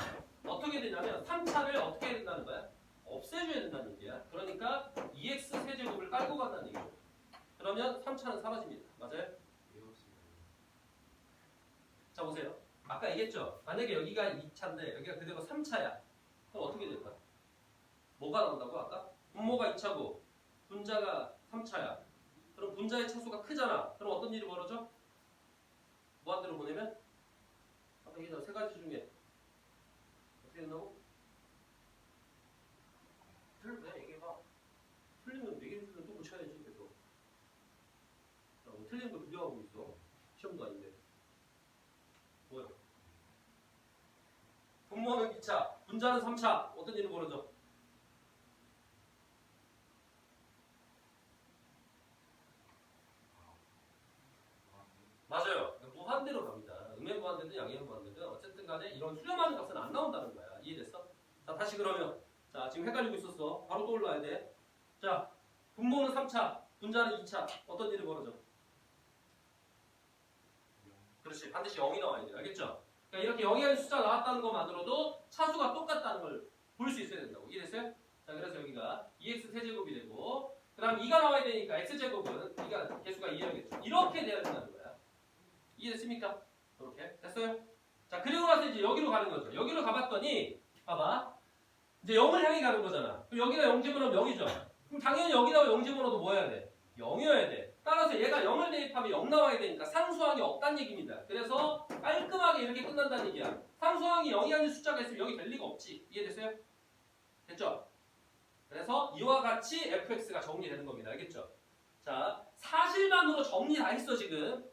S1: 어떻게 되냐면 3차를 어떻게 해야 된다는 거야? 없애줘야 된다는 얘기야. 그러니까 2x 세제곱을 깔고 간다는 얘기죠. 그러면 3차는 사라집니다. 맞아요? 자, 보세요. 아까 얘기했죠? 만약에 여기가 2차인데 여기가 그대로 3차야. 그럼 어떻게 될까? 뭐가 나온다고 아까? 분모가 2차고 분자가 3차야. 그럼 분자의 차수가 크잖아. 그럼 어떤 일이 벌어져? 무한대로 보내면? 아까 얘기했잖아. 세 가지 중에 어떻게 된다고? 틀리네. 얘기해봐. 틀리면 얘기해주면 또 고쳐야지. 계속. 자, 뭐 틀린 거 비교하고 있어. 시험도 아닌데. 뭐야? 분모는 2차, 분자는 3차. 어떤 일이 벌어져? 맞아요. 무한대로 갑니다. 음의 무한대든 양의 무한대든 어쨌든 간에 이런 수렴하는 값은 안 나온다는 거야. 이해됐어? 자, 다시 그러면 자, 지금 헷갈리고 있었어. 바로 떠올라야 돼. 자, 분모는 3차, 분자는 2차. 어떤 일이 벌어져? 그렇지. 반드시 0이 나와야 돼. 알겠죠? 그러니까 이렇게 0이 아닌 숫자가 나왔다는 것만으로도 차수가 똑같다는 걸 볼 수 있어야 된다고. 이해됐어요? 자, 그래서 여기가 2x 세제곱이 되고 그 다음 2가 나와야 되니까 x제곱은 2가 개수가 2여야겠죠. 이렇게 돼야 된다는 거야. 이해됐습니까? 이렇게 됐어요? 자, 그리고 나서 이제 여기로 가는 거죠. 여기로 가봤더니 봐봐. 이제 0을 향해 가는 거잖아. 그럼 여기다 0 집어넣으면 0이죠. 그럼 당연히 여기다가 0 집어넣어도 뭐 해야 돼? 0이어야 돼. 따라서 얘가 0을 대입하면 0 나와야 되니까 상수항이 없다는 얘기입니다. 그래서 깔끔하게 이렇게 끝난다는 얘기야. 상수항이 0이 아닌 숫자가 있으면 여기 될 리가 없지. 이해됐어요? 됐죠? 그래서 이와 같이 fx가 정리되는 겁니다. 알겠죠? 자, 사실만으로 정리 다 했어 지금.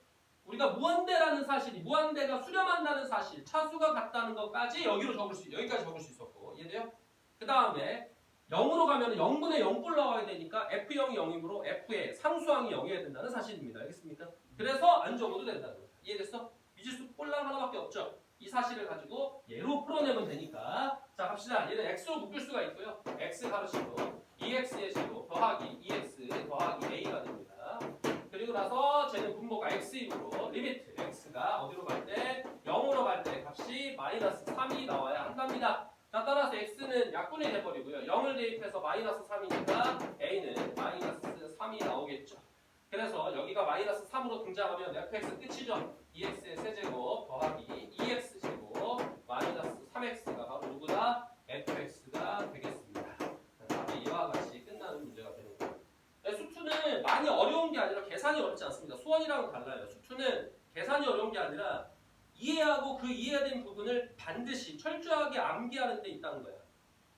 S1: 우리가 무한대라는 사실이 무한대가 수렴한다는 사실, 차수가 같다는 것까지 여기로 적을 수 여기까지 적을 수 있었고 이해돼요? 그 다음에 0으로 가면 0분의 0꼴 나와야 되니까 f0이 0이므로 f의 상수항이 0이어야 된다는 사실입니다. 알겠습니까? 그래서 안 적어도 된다는 거야. 이해됐어? 미지수 꼴랑 하나밖에 없죠? 이 사실을 가지고 얘로 풀어내면 되니까 자 갑시다. 얘는 x로 묶을 수가 있고요. x 가로치고 2x의 제곱 더하기 2x 더하기 a가 됩니다. 그리고 나서 쟤는 분모가 x이므로 리미트 x가 어디로 갈 때 0으로 갈 때 값이 마이너스 3이 나와야 한답니다. 자, 따라서 x는 약분이 돼버리고요. 0을 대입해서 마이너스 3이니까 a는 마이너스 3이 나오겠죠. 그래서 여기가 마이너스 3으로 등장하면 fx 끝이죠. 2x의 세제곱 더하기 2x제곱 마이너스 3x가 바로 누구다? fx가 되겠습니다. 답이 이와 같이 끝나는 문제가 되는 거예요. 수투는 많이 어려운 게 아니라 계산이 어렵지 않습니다. 수원이랑은 달라요. 수투는 계산이 어려운 게 아니라 이해하고 그 이해된 부분을 반드시 철저하게 암기하는 데 있다는 거야.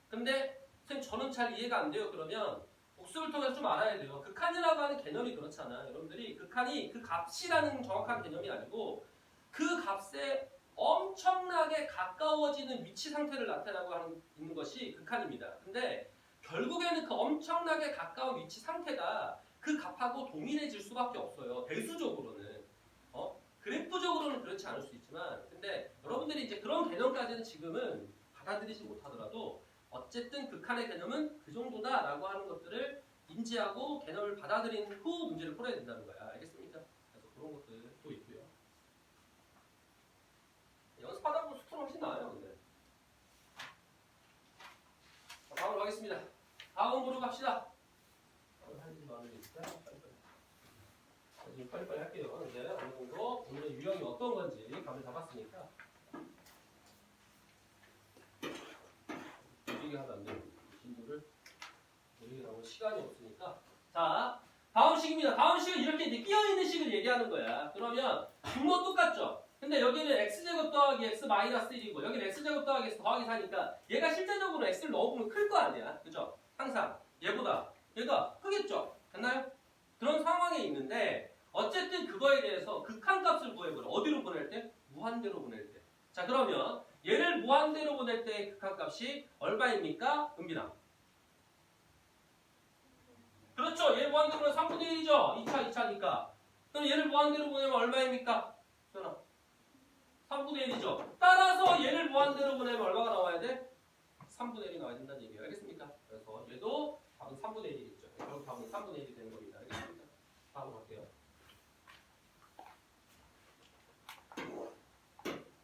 S1: 근데 선생님 저는 잘 이해가 안 돼요. 그러면 복습을 통해서 좀 알아야 돼요. 극한이라고 하는 개념이 그렇잖아. 여러분들이 극한이 그 값이라는 정확한 개념이 아니고 그 값에 엄청나게 가까워지는 위치 상태를 나타내고 있는 것이 극한입니다. 근데 결국에는 그 엄청나게 가까운 위치 상태가 그 값하고 동일해질 수밖에 없어요. 배수적으로는. 그래프적으로는 그렇지 않을 수 있지만 근데 여러분들이 이제 그런 개념까지는 지금은 받아들이지 못하더라도 어쨌든 극한의 개념은 그 정도다라고 하는 것들을 인지하고 개념을 받아들인 후 문제를 풀어야 된다는 거야. 알겠습니까? 그래서 그런 것들도 있고요. 연습하다 보면 수트는 훨씬 나아요. 근데. 자, 다음으로 가겠습니다. 다음으로 갑시다. 할 일이 많으니까 지금 빨리빨리 할게요. 이제 어느 정도 오늘의 유형이 어떤 건지 감을 잡았으니까 느리게 하면 안 돼요. 진도를 느리게 나올 시간이 없으니까 자 다음 식입니다. 다음 식은 이렇게 이제 끼어있는 식을 얘기하는 거야. 그러면 분모 똑같죠? 근데 여기는 x제곱 더하기 x 마이너스 1이고 여기는 x제곱 더하기 x 더하기 4니까 얘가 실제적으로 x를 넣어보면 클 거 아니야. 그죠? 항상 얘보다 얘가 크겠죠? 됐나요? 그런 상황에 있는데 어쨌든 그거에 대해서 극한값을 구해보라. 어디로 보낼 때? 무한대로 보낼 때. 자 그러면 얘를 무한대로 보낼 때 극한값이 얼마입니까? 은빈아. 그렇죠. 얘를 무한대로 보내면 3분의 1이죠. 2차니까. 그럼 얘를 무한대로 보내면 얼마입니까? 전화. 3분의 1이죠. 따라서 얘를 무한대로 보내면 얼마가 나와야 돼? 3분의 1이 나와야 된다는 얘기예요. 알겠습니까? 그래서 얘도 답은 3분의 1이겠죠. 그럼 답은 3분의 1이 되는 겁니다. 알겠습니까? 다음으로 갈게요.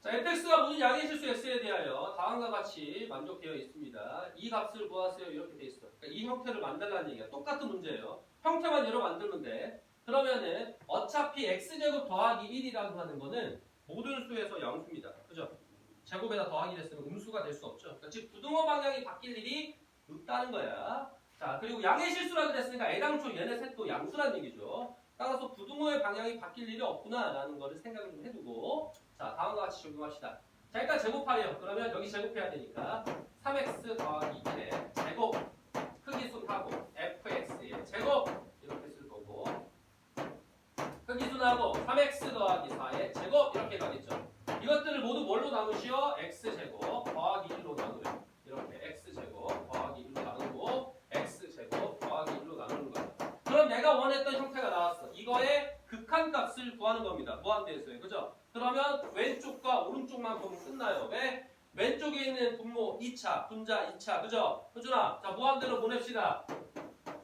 S1: 자, fx가 무슨 양의 실수 x에 대하여 다음과 같이 만족되어 있습니다. 이 값을 구하세요. 이렇게 돼 있어. 그러니까 이 형태를 만들라는 얘기야. 똑같은 문제예요. 형태만 여러 만들면 돼. 그러면은 어차피 x제곱 더하기 1이라고 하는 거는 모든 수에서 양수입니다. 그죠? 제곱에다 더하기 됐으면 음수가 될 수 없죠. 그러니까 즉 부등호 방향이 바뀔 일이 없다는 거야. 자, 그리고 양의 실수라고 그랬으니까 애당초 얘네 셋도 양수라는 얘기죠. 따라서 부등호의 방향이 바뀔 일이 없구나라는 거를 생각을 좀 해두고, 자, 다음과 같이 적용합시다. 자, 일단 제곱하래요. 그러면 여기 제곱해야 되니까 3x 더하기 2의 제곱 크기순하고 fx의 제곱 이렇게 쓸 거고, 크기순하고 3x 더하기 4의 제곱 이렇게 가겠죠. 이것들을 모두 뭘로 나누시오? x제곱 더하기 1로 나누래요. 이렇게 x제곱 더하기 1로 나누고 x제곱 더하기 1로 나누는 거예요. 그럼 내가 원했던 형태가 나왔어. 이거의 극한값을 구하는 겁니다. 무한대에서요. 그죠? 그러면 왼쪽과 오른쪽만 보면 끝나요. 왜? 왼쪽에 있는 분모 2차, 분자 2차. 그죠? 효준아, 자, 무한대로 보냅시다.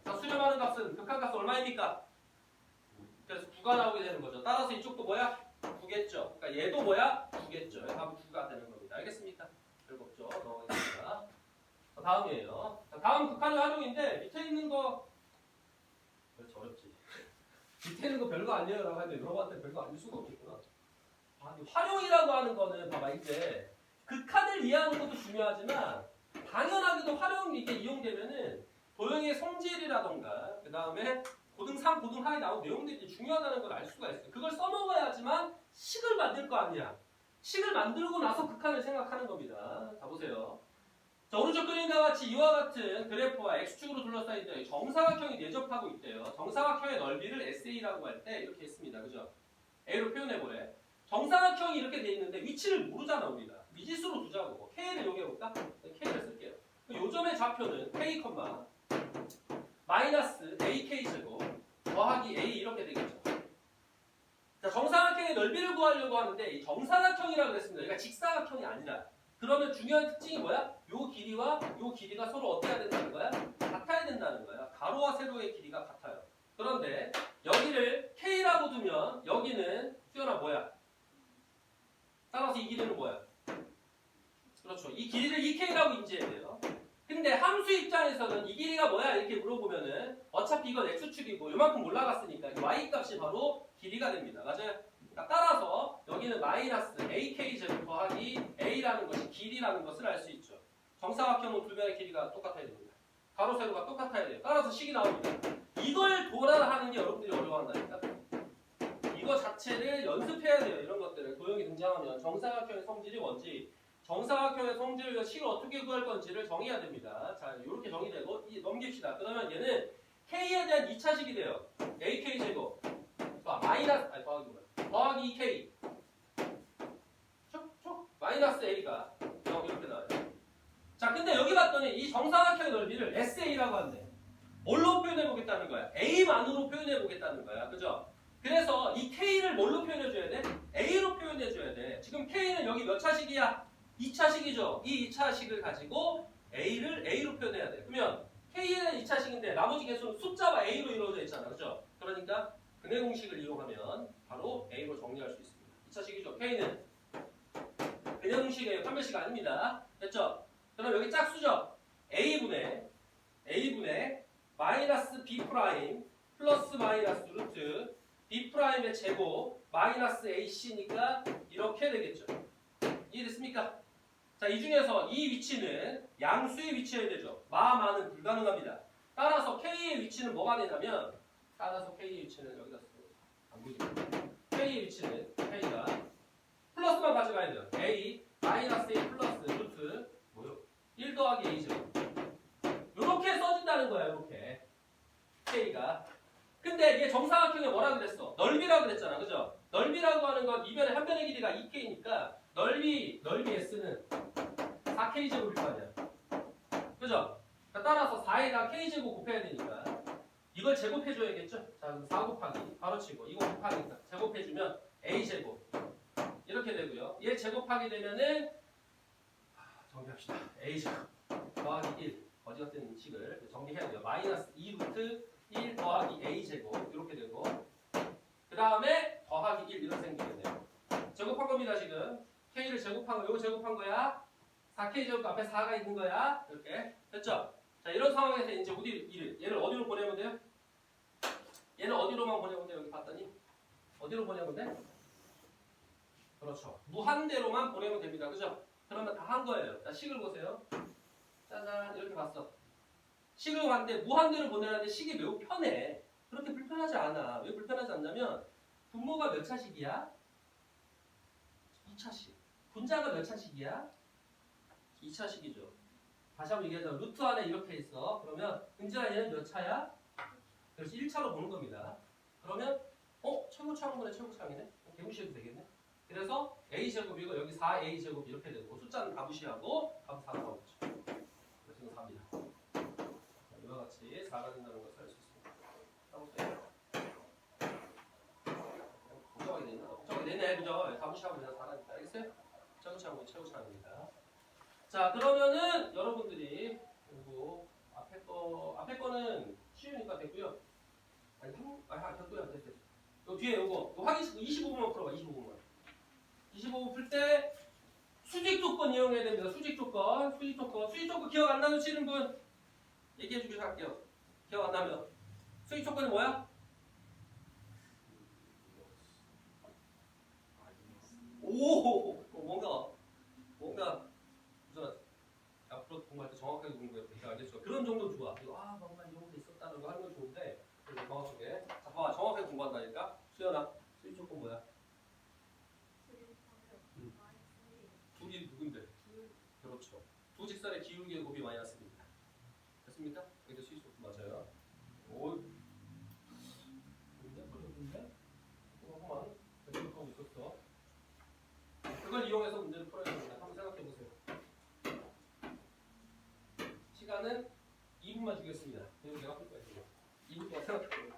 S1: 자, 수렴하는 값은 극한값 얼마입니까? 그래서 9가 나오게 되는 거죠. 따라서 이쪽도 뭐야? 9겠죠. 그러니까 얘도 뭐야? 9겠죠. 답은 9가 되는 겁니다. 알겠습니까? 별거 없죠. 넘어가겠습니다. 자, 다음이에요. 자, 다음 극한의 활용인데 밑에 있는 거 그렇지, 어렵지. 밑에 있는 거 별거 아니에요 라고 하는데 여러분한테 별거 아닐 수가 없겠구나. 아, 활용이라고 하는 거는 봐봐, 이제 극한을 이해하는 것도 중요하지만 당연하게도 활용이 이게 이용되면은 도형의 성질이라던가 그 다음에 고등상, 고등하에 나온 내용들이 중요하다는 걸 알 수가 있어요. 그걸 써먹어야지만 식을 만들 거 아니야. 식을 만들고 나서 극한을 생각하는 겁니다. 자, 보세요. 자, 오른쪽 그림과 같이 이와 같은 그래프와 x축으로 둘러싸인 데 정사각형이 내접하고 있대요. 정사각형의 넓이를 SA라고 할 때 이렇게 했습니다. 그죠? A로 표현해보래. 정사각형이 이렇게 돼 있는데 위치를 모르잖아, 우리가. 미지수로 두자고. K를 이용해볼까? K를 쓸게요. 요점의 좌표는 K, 마이너스 AK제곱 더하기 A 이렇게 되겠죠. 자, 정사각형의 넓이를 구하려고 하는데 이 정사각형이라고 그랬습니다. 그러니까 직사각형이 아니라. 그러면 중요한 특징이 뭐야? 요 길이와 요 길이가 서로 어떻게 해야 된다는 거야? 같아야 된다는 거야. 가로와 세로의 길이가 같아요. 그런데 여기를 K라고 두면 여기는 수연아 뭐야? 따라서 이 길이는 뭐야? 그렇죠. 이 길이를 2K라고 인지해야 돼요. 근데 함수 입장에서는 이 길이가 뭐야? 이렇게 물어보면은 어차피 이건 X축이고 요만큼 올라갔으니까 이 Y값이 바로 길이가 됩니다. 맞아요? 그러니까 따라서 여기는 마이너스 AK제곱 더하기 A라는 것이 길이라는 것을 알 수 있죠. 정사각형은 두 면의 길이가 똑같아야 됩니다. 가로, 세로가 똑같아야 돼요. 따라서 식이 나옵니다. 이걸 도달하는 게 여러분들이 어려워한다니까. 이거 자체를 연습해야 돼요. 이런 것들을 도형이 등장하면 정사각형의 성질이 뭔지, 정사각형의 성질을 식을 어떻게 구할 건지를 정해야 됩니다. 자, 이렇게 정의되고 넘깁시다. 그러면 얘는 K에 대한 2차식이 돼요. AK제곱 마이너스, 아니 더하기 뭐야? 더하기 2K 촉 마이너스 A가 이렇게 나와요. 자, 근데 여기 봤더니 이 정사각형의 넓이를 SA라고 한대. 뭘로 표현해보겠다는 거야? A만으로 표현해보겠다는 거야. 그죠? 그래서 이 K를 뭘로 표현해줘야 돼? A로 표현해줘야 돼. 지금 K는 여기 몇 차식이야? 2차식이죠. 이 2차식을 가지고 A를 A로 표현해야 돼. 그러면 K는 2차식인데 나머지 개수는 숫자와 A로 이루어져 있잖아. 그죠? 그러니까 근해 공식을 이용하면 바로 A로 정리할 수 있습니다. 2차식이죠. K는 근해 공식이에요. 판별식 아닙니다. 됐죠? 그럼 여기 짝수죠. A분의 마이너스 B 프라임 플러스 마이너스 루트 B 프라임의 제곱 마이너스 AC니까 이렇게 되겠죠. 이해됐습니까? 자, 이 중에서 이 위치는 양수의 위치여야 되죠. 마는 불가능합니다. 따라서 K의 위치는 뭐가 되냐면, 따라서 K의 위치는 여기다 쓰고 안 보이죠? K의 위치는 K가 플러스만 가져가야 돼요. A 마이너스 A 플러스 루트 뭐요? 1 더하기 A죠. 이렇게 써진다는 거야. 이렇게 K가. 근데 이게 정사각형에 뭐라 그랬어? 넓이라고 그랬잖아. 그죠? 넓이라고 하는 건 이변의 한 변의 길이가 2K니까 넓이 S는 4k제곱일 거 아니야. 그죠? 그러니까 따라서 4에다 k제곱 곱해야 되니까 이걸 제곱해줘야겠죠? 자, 그럼 4 곱하기 바로 치고 이거 곱하기 제곱해주면 a제곱 이렇게 되고요. 얘 제곱하게 되면은 정리합시다. a제곱 더하기 1 거지 같은 식을 정리해야 돼요. 마이너스 2루트 1 더하기 a제곱 이렇게 되고 그 다음에 더하기 1 이런 생기겠네요. 제곱한 겁니다. 지금 k를 제곱한 거 이거 제곱한 거야. 4k 제곱 앞에 4가 있는 거야. 이렇게 됐죠? 자, 이런 상황에서 이제 얘를 어디로 보내면 돼요? 얘는 어디로만 보내면 돼요? 여기 봤더니 어디로 보내면 돼? 그렇죠. 무한대로만 보내면 됩니다. 그죠? 그러면 다 한 거예요. 자, 식을 보세요. 짜잔 이렇게 봤어. 식을 봤는데 무한대로 보내는데 식이 매우 편해. 그렇게 불편하지 않아. 왜 불편하지 않냐면 분모가 몇 차식이야? 2차식. 분자가 몇 차식이야? 2차식이죠. 다시 한번 얘기하자면 루트 안에 이렇게 있어. 그러면 은진아 얘는 몇 차야? 그래서 1차로 보는 겁니다. 그러면 최고차항분의 최고차항이네? 개무시해도 되겠네? 그래서 a제곱이고 여기 4a제곱 이렇게 되고 숫자는 다 무시하고 값은 4가 나오겠죠. 그래서 이건 4입니다. 이와 같이 4가 된다는 것을 알 수 있습니다. 까먹어요. 걱정하게 되나? 걱정하게 되네. 그죠? 다 무시하고 그냥 4라니까. 알겠어요? 최고차항분의 최고차항입니다. 자, 그러면은 여러분들이 그리고 앞에 거는 쉬우니까 됐고요. 아니, 됐고요. 됐어요. 요 뒤에 요거 확인식 25분만 풀어봐. 25분만. 25분 풀 때 수직 조건 이용해야 됩니다. 수직 조건 기억 안 나는 치는 분 얘기해 주기 할게요. 기억 안 나면 수직 조건이 뭐야? 오, 뭔가 우선 앞으로 공부할 때 정확하게 공부해 보니까 알겠죠. 그런 정도 좋아. 이거 뭔가 이런 게 있었다는 거 하는 건 좋은데 정확하게. 자, 봐봐, 정확하게 공부한다니까. 수연아, 수직 조건 뭐야? 둘이 누군데? 그렇죠. 두 직선의 기울기의 곱이 마이너스입니다. 됐습니까? 여기도 수직 조건 맞아요. 오, 근데 조금만 계속하고 있었어. 그걸 이용해서 문제를 풀어야 됩니다. 한번 생각해 보세요. 시간은 2분만 주겠습니다. 그리고 내가 풀 거야 지금. 2분 동안 생각해 보세요.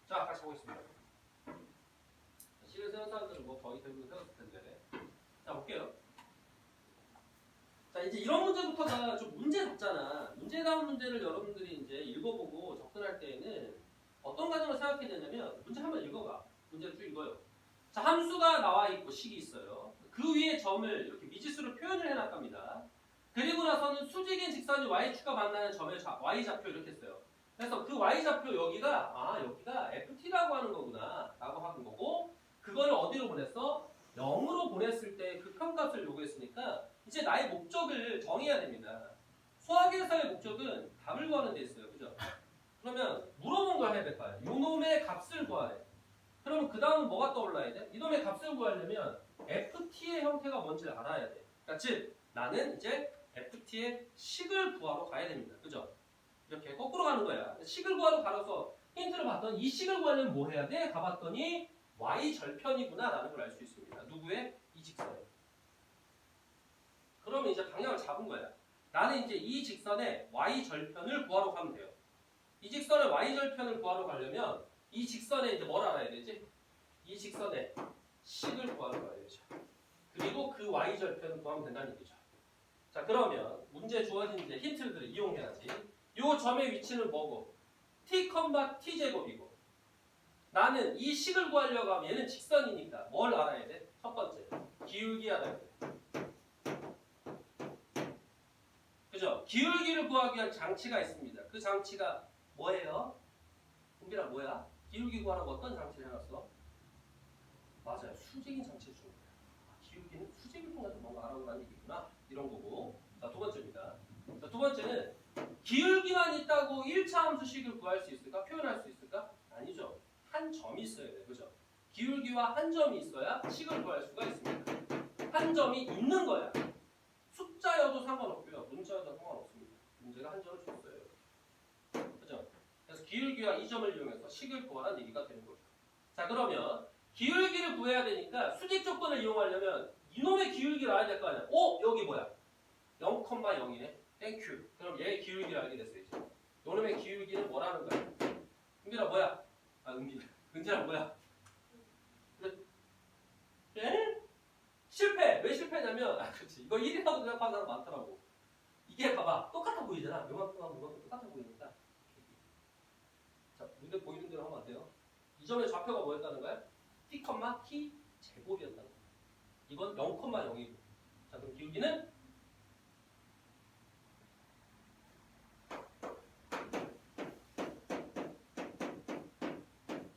S1: 자, 같이 보겠습니다. 실을 세운 사람들은 뭐 거의 대부분 세웠을 텐데. 자, 볼게요. 자, 이제 이런 문제부터가 좀 문제답잖아. 문제다운 문제를 여러분들이 이제 읽어보고 접근할 때에는 어떤 과정을 생각해야 되냐면 문제 한번 읽어봐. 문제를 쭉 읽어요. 자, 함수가 나와 있고 식이 있어요. 그 위에 점을 이렇게 미지수로 표현을 해놨답니다. 그리고 나서는 수직인 직선이 y축과 만나는 점의 y좌표 이렇게 했어요. 그래서 그 y좌표 여기가 FT라고 하는 거구나. 그걸 어디로 보냈어? 0으로 보냈을 때 그 평값을 요구했으니까 이제 나의 목적을 정해야 됩니다. 수학에서의 목적은 답을 구하는 데 있어요. 그죠? 그러면 물어본 걸 해야 될 거 아니야. 요놈의 값을 구하래. 그러면 그 다음은 뭐가 떠올라야 돼? 이놈의 값을 구하려면 ft의 형태가 뭔지 알아야 돼. 그러니까 즉 나는 이제 ft의 식을 구하러 가야 됩니다. 그죠? 이렇게 거꾸로 가는 거야. 식을 구하러 가서 힌트를 봤더니 이 식을 구하려면 뭐 해야 돼? 가봤더니 y 절편이구나 라는 걸 알 수 있습니다. 누구의? 이 직선의. 그러면 이제 방향을 잡은 거야. 나는 이제 이 직선의 y 절편을 구하러 가면 돼요. 이 직선의 y 절편을 구하러 가려면 이 직선에 이제 뭘 알아야 되지? 이 직선의 식을 구하러 가야 되죠. 그리고 그 y 절편을 구하면 된다는 얘기죠. 자, 그러면 문제 주어진 이제 힌트들을 이용해야지. 요 점의 위치는 뭐고? t, t 제곱이고. 나는 이 식을 구하려고 하면 얘는 직선이니까 뭘 알아야 돼? 첫 번째, 기울기 알아야 돼. 그죠? 기울기를 구하기 위한 장치가 있습니다. 그 장치가 뭐예요? 은빈아 뭐야? 기울기 구하라고 어떤 장치를 해놨어? 맞아요. 수직인 장치를 준 거예요. 기울기는 수직을 통해서 뭔가 알아보라는 얘기구나. 이런 거고. 자, 두 번째입니다. 자, 두 번째는 기울기만 있다고 1차 함수식을 구할 수 있을까? 표현할 수 있을까? 아니죠. 한 점이 있어야 돼요. 그죠? 기울기와 한 점이 있어야 식을 구할 수가 있습니다. 한 점이 있는 거야. 숫자여도 상관없고요. 문자여도 상관없습니다. 문제가 한 점을 줬어요. 그죠? 그래서 기울기와 이 점을 이용해서 식을 구하라는 얘기가 되는 거죠. 자, 그러면 기울기를 구해야 되니까 수직 조건을 이용하려면 이놈의 기울기를 알아야 될 거 아니야. 여기 뭐야? 0,0이네. 땡큐. 그럼 얘의 기울기를 알게 됐어요. 이제. 이놈의 기울기는 뭐라는 거야? 은빈아 뭐야? 은진아 뭐야? 네? 실패! 왜 실패냐면 그렇지. 이거 1이라고 생각하는 사람 많더라고. 이게 봐봐. 똑같아 보이잖아. 요만큼하고 요만큼 똑같아 보이니까. 자, 문제 보이는 대로 하면 안 돼요. 이 점의 좌표가 뭐였다는 거야? t, t 제곱이었다는 거야. 이건 0,0이고. 자, 그럼 기울기는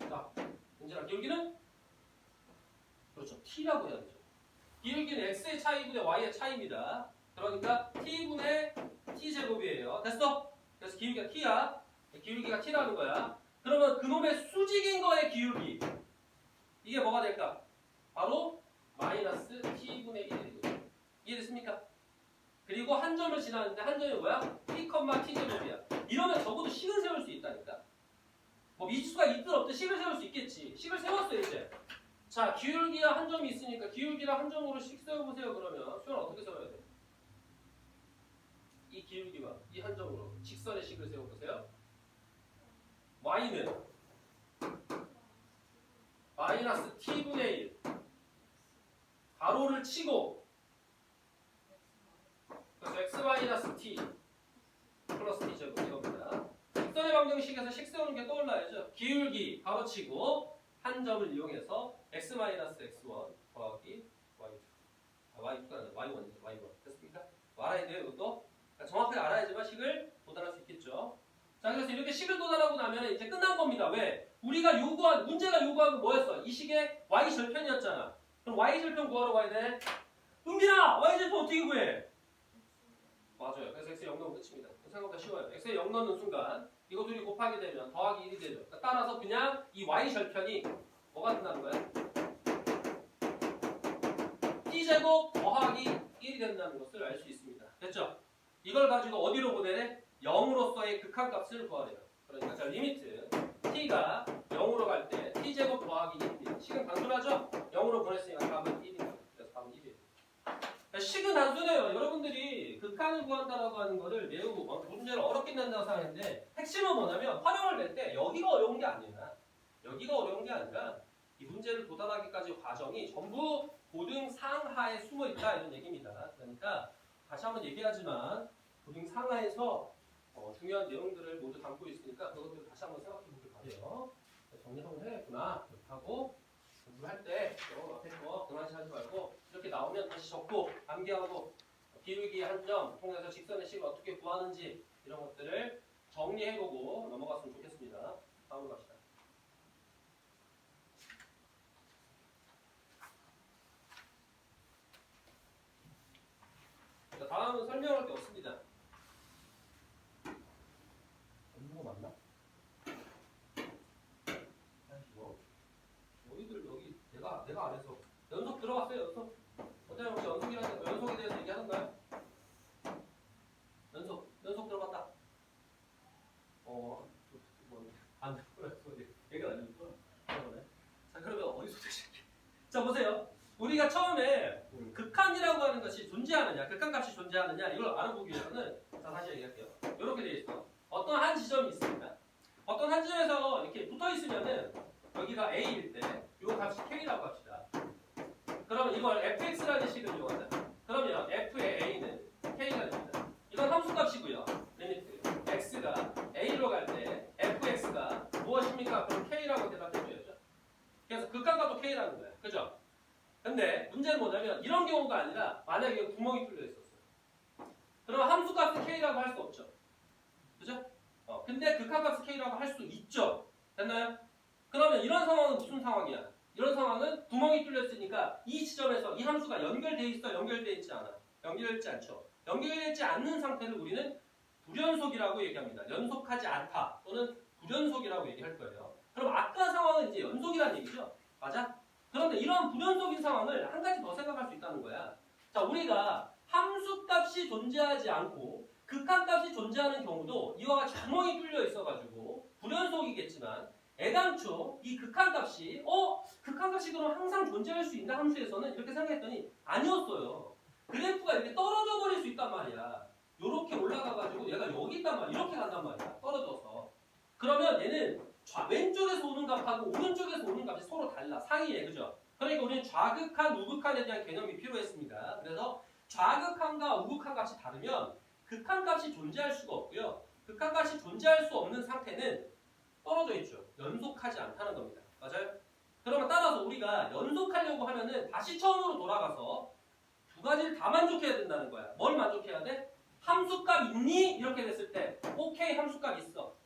S1: 자, 은진아 기울기는 그렇죠. t라고 해야 되죠. 기울기는 x의 차이분의 y의 차이입니다. 그러니까 t분의 t제곱이에요. 됐어? 그래서 기울기가 t야. 기울기가 t라는 거야. 그러면 그놈의 수직인 거의 기울기. 이게 뭐가 될까? 바로 마이너스 t분의 1이 되죠. 이해됐습니까? 그리고 한 점을 지나는데 한 점이 뭐야? t, t제곱이야. 이러면 적어도 식을 세울 수 있다니까. 뭐 미수가 있든 없든 식을 세울 수 있겠지. 식을 세웠어요 이제. 자, 기울기와 한 점이 있으니까 기울기랑 한 점으로 식 세워보세요. 그러면 수열 어떻게 세워야 돼? 이 기울기와 이 한 점으로 직선의 식을 세워보세요. y는 마이너스 t분의 1 가로를 치고 그래서 x 마이너스 t 플러스 t 제곱 이겁니다. 직선의 방정식에서 식 세우는 게 떠올라야죠. 기울기 가로치고 한 점을 이용해서 x 마이너스 x1 더하기 y2 y2가 아니라 y1이죠. y1 됐습니까? 알아야 돼요 이것도. 그러니까 정확하게 알아야지만 식을 도달할 수 있겠죠. 자, 그래서 이렇게 식을 도달하고 나면 이제 끝난 겁니다. 왜? 우리가 요구한 문제가 요구한 건 뭐였어? 이 식의 y 절편이었잖아. 그럼 y 절편 구하러 가야 돼. 은빈아, y 절편 어떻게 구해? 맞아요. 그래서 x에 0 넣으면 끝입니다. 생각보다 쉬워요. x에 0 넣는 순간 이거 둘이 곱하게 되면 더하기 1이 되죠. 그러니까 따라서 그냥 이 y 절편이 뭐가 된다는 거야? t제곱 더하기 1이 된다는 것을 알 수 있습니다. 됐죠? 이걸 가지고 어디로 보내래? 0으로서의 극한값을 구하래요. 그러니까 자, 리미트 t가 0으로 갈 때 t제곱 더하기 1입니다. 식은 단순하죠? 0으로 보냈으니까 답은 1입니다. 그래서 답은 1이에요. 그러니까 식은 단순해요. 여러분들이 극한을 구한다라고 하는 거를 매우 문제를 어렵게 낸다고 생각하는데 핵심은 뭐냐면 활용을 낼 때 여기가 어려운 게 아니야. 여기가 어려운 게 아니라 이 문제를 도달하기까지 과정이 전부 고등 상하에 숨어 있다 이런 얘기입니다. 그러니까 다시 한번 얘기하지만 고등 상하에서 중요한 내용들을 모두 담고 있으니까 그것들을 다시 한번 생각해 보길 바래요. 정리 한번 해야겠구나. 이렇게 하고 공부할 때 앞에 거 그만치 하지 말고 이렇게 나오면 다시 적고 암기하고 기울기 한 점 통해서 직선의 식을 어떻게 구하는지 이런 것들을 정리해보고 넘어갔으면 좋겠습니다. 다음으로 갑시다. 내가 안 했어. 연속 들어봤어요, 연속. 어때요? 우리 연속에 대해서 얘기하던가요? 연속 들어봤다. 안 들어봤어. 얘가 안 들었구나. 자, 그러면 어디서 시작해? 자, 보세요. 우리가 처음에 극한이라고 하는 것이 존재하느냐, 극한값이 존재하느냐 이걸 알아보기 위해서는 자, 다시 얘기할게요. 이렇게 되어 있어. 어떤 한 지점이 있습니다. 어떤 한 지점에서 이렇게 붙어 있으면은 여기가 A일 때 이 값이 K라고 합시다. 그러면 이걸 fx라는 식을 이용하자. 그러면 f의 a는 k가 됩니다. 이건 함수값이고요. 리미트 x가 a로 갈 때 fx가 무엇입니까? 그럼 k라고 대답해줘야죠. 그래서 극한값도 k라는 거야. 그죠? 근데 문제는 뭐냐면 이런 경우가 아니라 만약에 구멍이 뚫려 있었어요. 그럼 함수값은 k라고 할 수 없죠. 그죠? 근데 극한값은 k라고 할 수 있죠. 됐나요? 그러면 이런 상황은 무슨 상황이야? 이런 상황은 구멍이 뚫렸으니까 이 지점에서 이 함수가 연결돼 있어, 연결돼 있지 않아? 연결되지 않죠. 연결되지 않는 상태를 우리는 불연속이라고 얘기합니다. 연속하지 않다 또는 불연속이라고 얘기할 거예요. 그럼 아까 상황은 이제 연속이라는 얘기죠. 맞아? 그런데 이런 불연속인 상황을 한 가지 더 생각할 수 있다는 거야. 자, 우리가 함수값이 존재하지 않고 극한값이 존재하는 경우도 이와 같이 구멍이 뚫려 있어가지고 불연속이겠지만 애당초 이 극한값이 극한값이 그럼 항상 존재할 수 있나 함수에서는 이렇게 생각했더니 아니었어요. 그래프가 이렇게 떨어져 버릴 수 있단 말이야. 이렇게 올라가가지고 얘가 여기 있단 말이야. 이렇게 간단 말이야. 떨어져서. 그러면 얘는 왼쪽에서 오는 값하고 오른쪽에서 오는 값이 서로 달라. 상이해. 그죠? 그러니까 우리는 좌극한, 우극한에 대한 개념이 필요했습니다. 그래서 좌극한과 우극한 값이 다르면 극한값이 존재할 수가 없고요. 극한값이 존재할 수 없는 상태는 떨어져 있죠. 연속하지 않다는 겁니다. 맞아요? 그러면 따라서 우리가 연속하려고 하면은 다시 처음으로 돌아가서 두 가지를 다 만족해야 된다는 거야. 뭘 만족해야 돼? 함수값 있니? 이렇게 됐을 때 오케이 함수값 있어.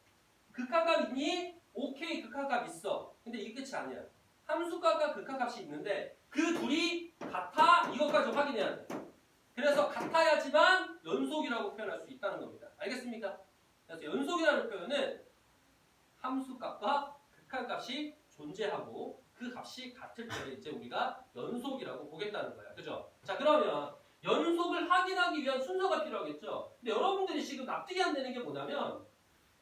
S1: 극한값 있니? 오케이 극한값 있어. 근데 이게 끝이 아니야. 함수값과 극한값이 있는데 그 둘이 같아? 이것까지 확인해야 돼. 그래서 같아야지만 연속이라고 표현할 수 있다는 겁니다. 알겠습니까? 그래서 연속이라는 표현은 함수값과 극한값이 존재하고 그 값이 같을 때 이제 우리가 연속이라고 보겠다는 거야. 그죠? 자, 그러면 연속을 확인하기 위한 순서가 필요하겠죠? 근데 여러분들이 지금 납득이 안 되는 게 뭐냐면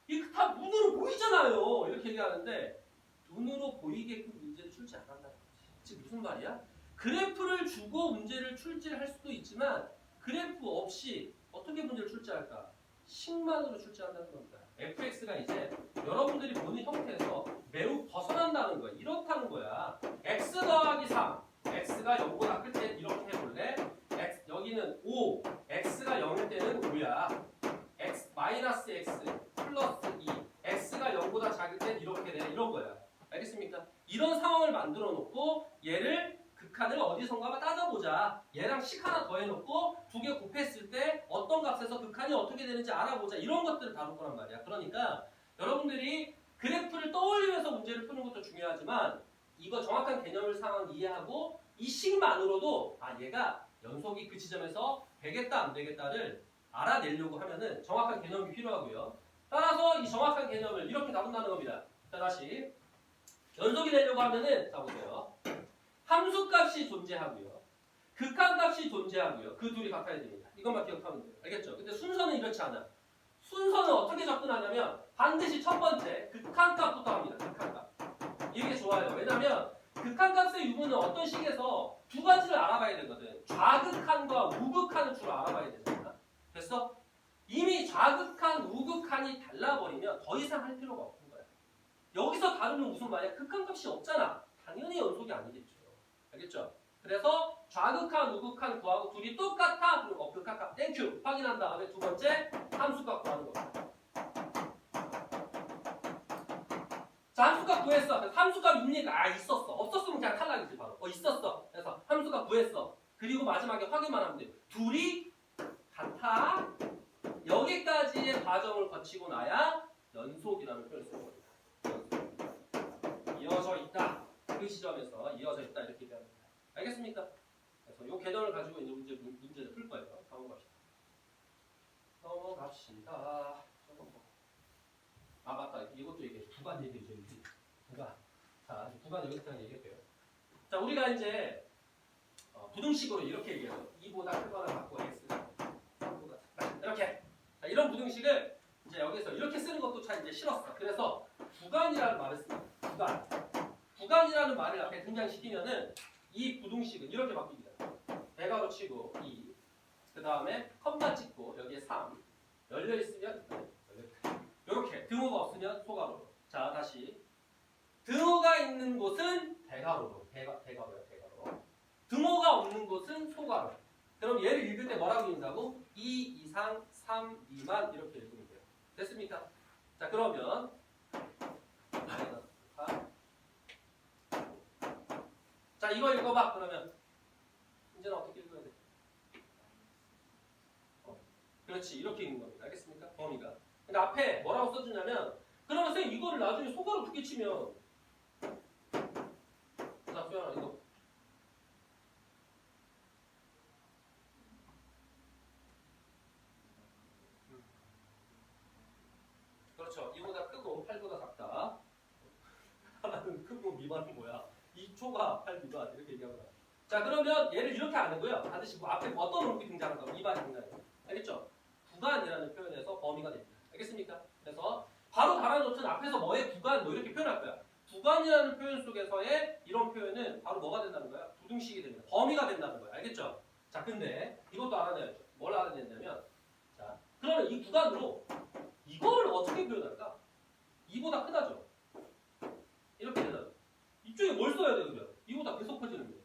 S1: 이게 다 눈으로 보이잖아요. 이렇게 얘기하는데 눈으로 보이게끔 문제를 출제 안 한다는 거지. 지금 무슨 말이야? 그래프를 주고 문제를 출제할 수도 있지만 그래프 없이 어떻게 문제를 출제할까? 식만으로 출제한다는 겁니다. fx가 이제 여러분들이 보는 형태에서 매우 벗어난다는 거야. 이렇다는 거야. x 더하기 3. x가 0보다 클 때 이렇게 해볼래? 여기는 5. x가 0일 때는 5야. x 마이너스 x 플러스 2. x가 0보다 작을 땐 이렇게 돼. 이런 거야. 알겠습니까? 이런 상황을 만들어 놓고 얘를 극한을 어디선가 따져보자. 얘랑 식 하나 더 해놓고 두 개 곱했을 때 어떤 값에서 극한이 어떻게 되는지 알아보자. 이런 것들을 다룰 거란 말이야. 그러니까 여러분들이 그래프를 떠올리면서 문제를 푸는 것도 중요하지만 이거 정확한 개념을 상황 이해하고 이 식만으로도 얘가 연속이 그 지점에서 되겠다 안 되겠다를 알아내려고 하면은 정확한 개념이 필요하고요. 따라서 이 정확한 개념을 이렇게 다룬다는 겁니다. 자, 다시 연속이 되려고 하면은 자 보세요. 함수값이 존재하고요. 극한값이 존재하고요. 그 둘이 같아야 됩니다. 이것만 기억하면 돼요. 알겠죠? 근데 순서는 이렇지 않아. 순서는 어떻게 접근하냐면 반드시 첫 번째 극한값부터 합니다. 극한값. 이게 좋아요. 왜냐면 극한값의 유무는 어떤 식에서 두 가지를 알아봐야 되거든. 좌극한과 우극한을 주로 알아봐야 되잖아. 됐어? 이미 좌극한, 우극한이 달라버리면 더 이상 할 필요가 없는 거야. 여기서 다루면 무슨 말이야? 극한값이 없잖아. 당연히 연속이 아니겠죠. 알겠죠? 그래서 좌극한, 우극한 구하고 둘이 똑같아. 그리고 극한값 땡큐 확인한 다음에 두 번째 함수값 구하는 겁니다. 자, 함수값 구했어. 함수값 있니까 있었어. 없었으면 그냥 탈락이지 바로. 있었어. 그래서 함수값 구했어. 그리고 마지막에 확인만 하면 돼. 둘이 같아. 여기까지의 과정을 거치고 나야 연속이라는 표현을 쓰는 겁니다. 이어져 있다. 그 시점에서 이어져 있다 이렇게 얘기합니다. 알겠습니까? 그래서 이 개념을 가지고 이제 문제를 풀 거예요. 넘어갑시다. 맞다. 이것도 얘기해. 구간 얘기해줘. 구간. 자, 구간 여기서 그냥 얘기할게요. 자, 우리가 이제 부등식으로 이렇게 얘기해요. 2보다 크거나 같고 x가 3보다 작다. 이렇게. 자, 이런 부등식을 이제 여기서 이렇게 쓰는 것도 참 이제 싫었어. 그래서 구간이라는 말을 씁니다. 구간. 구간이라는 말을 앞에 등장시키면은 이 부등식은 이렇게 바뀝니다. 대괄호 치고 2. 그 다음에 컴마 찍고 여기에 3. 열려 있으면 이렇게 등호가 없으면 소괄호로. 자, 다시 등호가 있는 곳은 대괄호로. 대괄호야, 대괄호. 등호가 없는 곳은 소괄호. 그럼 얘를 읽을 때 뭐라고 읽는다고? 2 이상 3 미만 이렇게 읽으면 돼요. 됐습니까? 자, 그러면 자, 이거 읽어봐. 그러면 이제는 어떻게 읽어야 돼? 그렇지, 이렇게 읽는 겁니다. 알겠습니까? 범위가. 근데 앞에 뭐라고 써주냐면, 그러면 선생님 이거를 나중에 소괄호 두 개 치면, 자, 소연아 이거. 그렇죠. 이보다 크고 8보다 작다. 하나는 크고 미만은 뭐야? 2초가 8 미만 이렇게 얘기하거나. 자, 그러면 얘를 이렇게 안 하고요. 반드시 뭐 앞에 어떤 음식이 등장한다고? 미만이 등장해요. 알겠죠? 구간이라는 표현에서 범위가 됩니다. 알겠습니까? 그래서 바로 달아놓든 앞에서 뭐의 구간 뭐 이렇게 표현할 거야. 구간이라는 표현 속에서의 이런 표현은 바로 뭐가 된다는 거야? 부등식이 됩니다. 범위가 된다는 거야. 알겠죠? 자, 근데 이것도 알아내야죠. 뭘 알아내냐면, 자, 그러면 이 구간으로 이거를 어떻게 표현할까? 2보다 크다죠. 이렇게 되잖아. 이쪽에 뭘 써야 돼, 그러면? 2보다 계속 커지는데.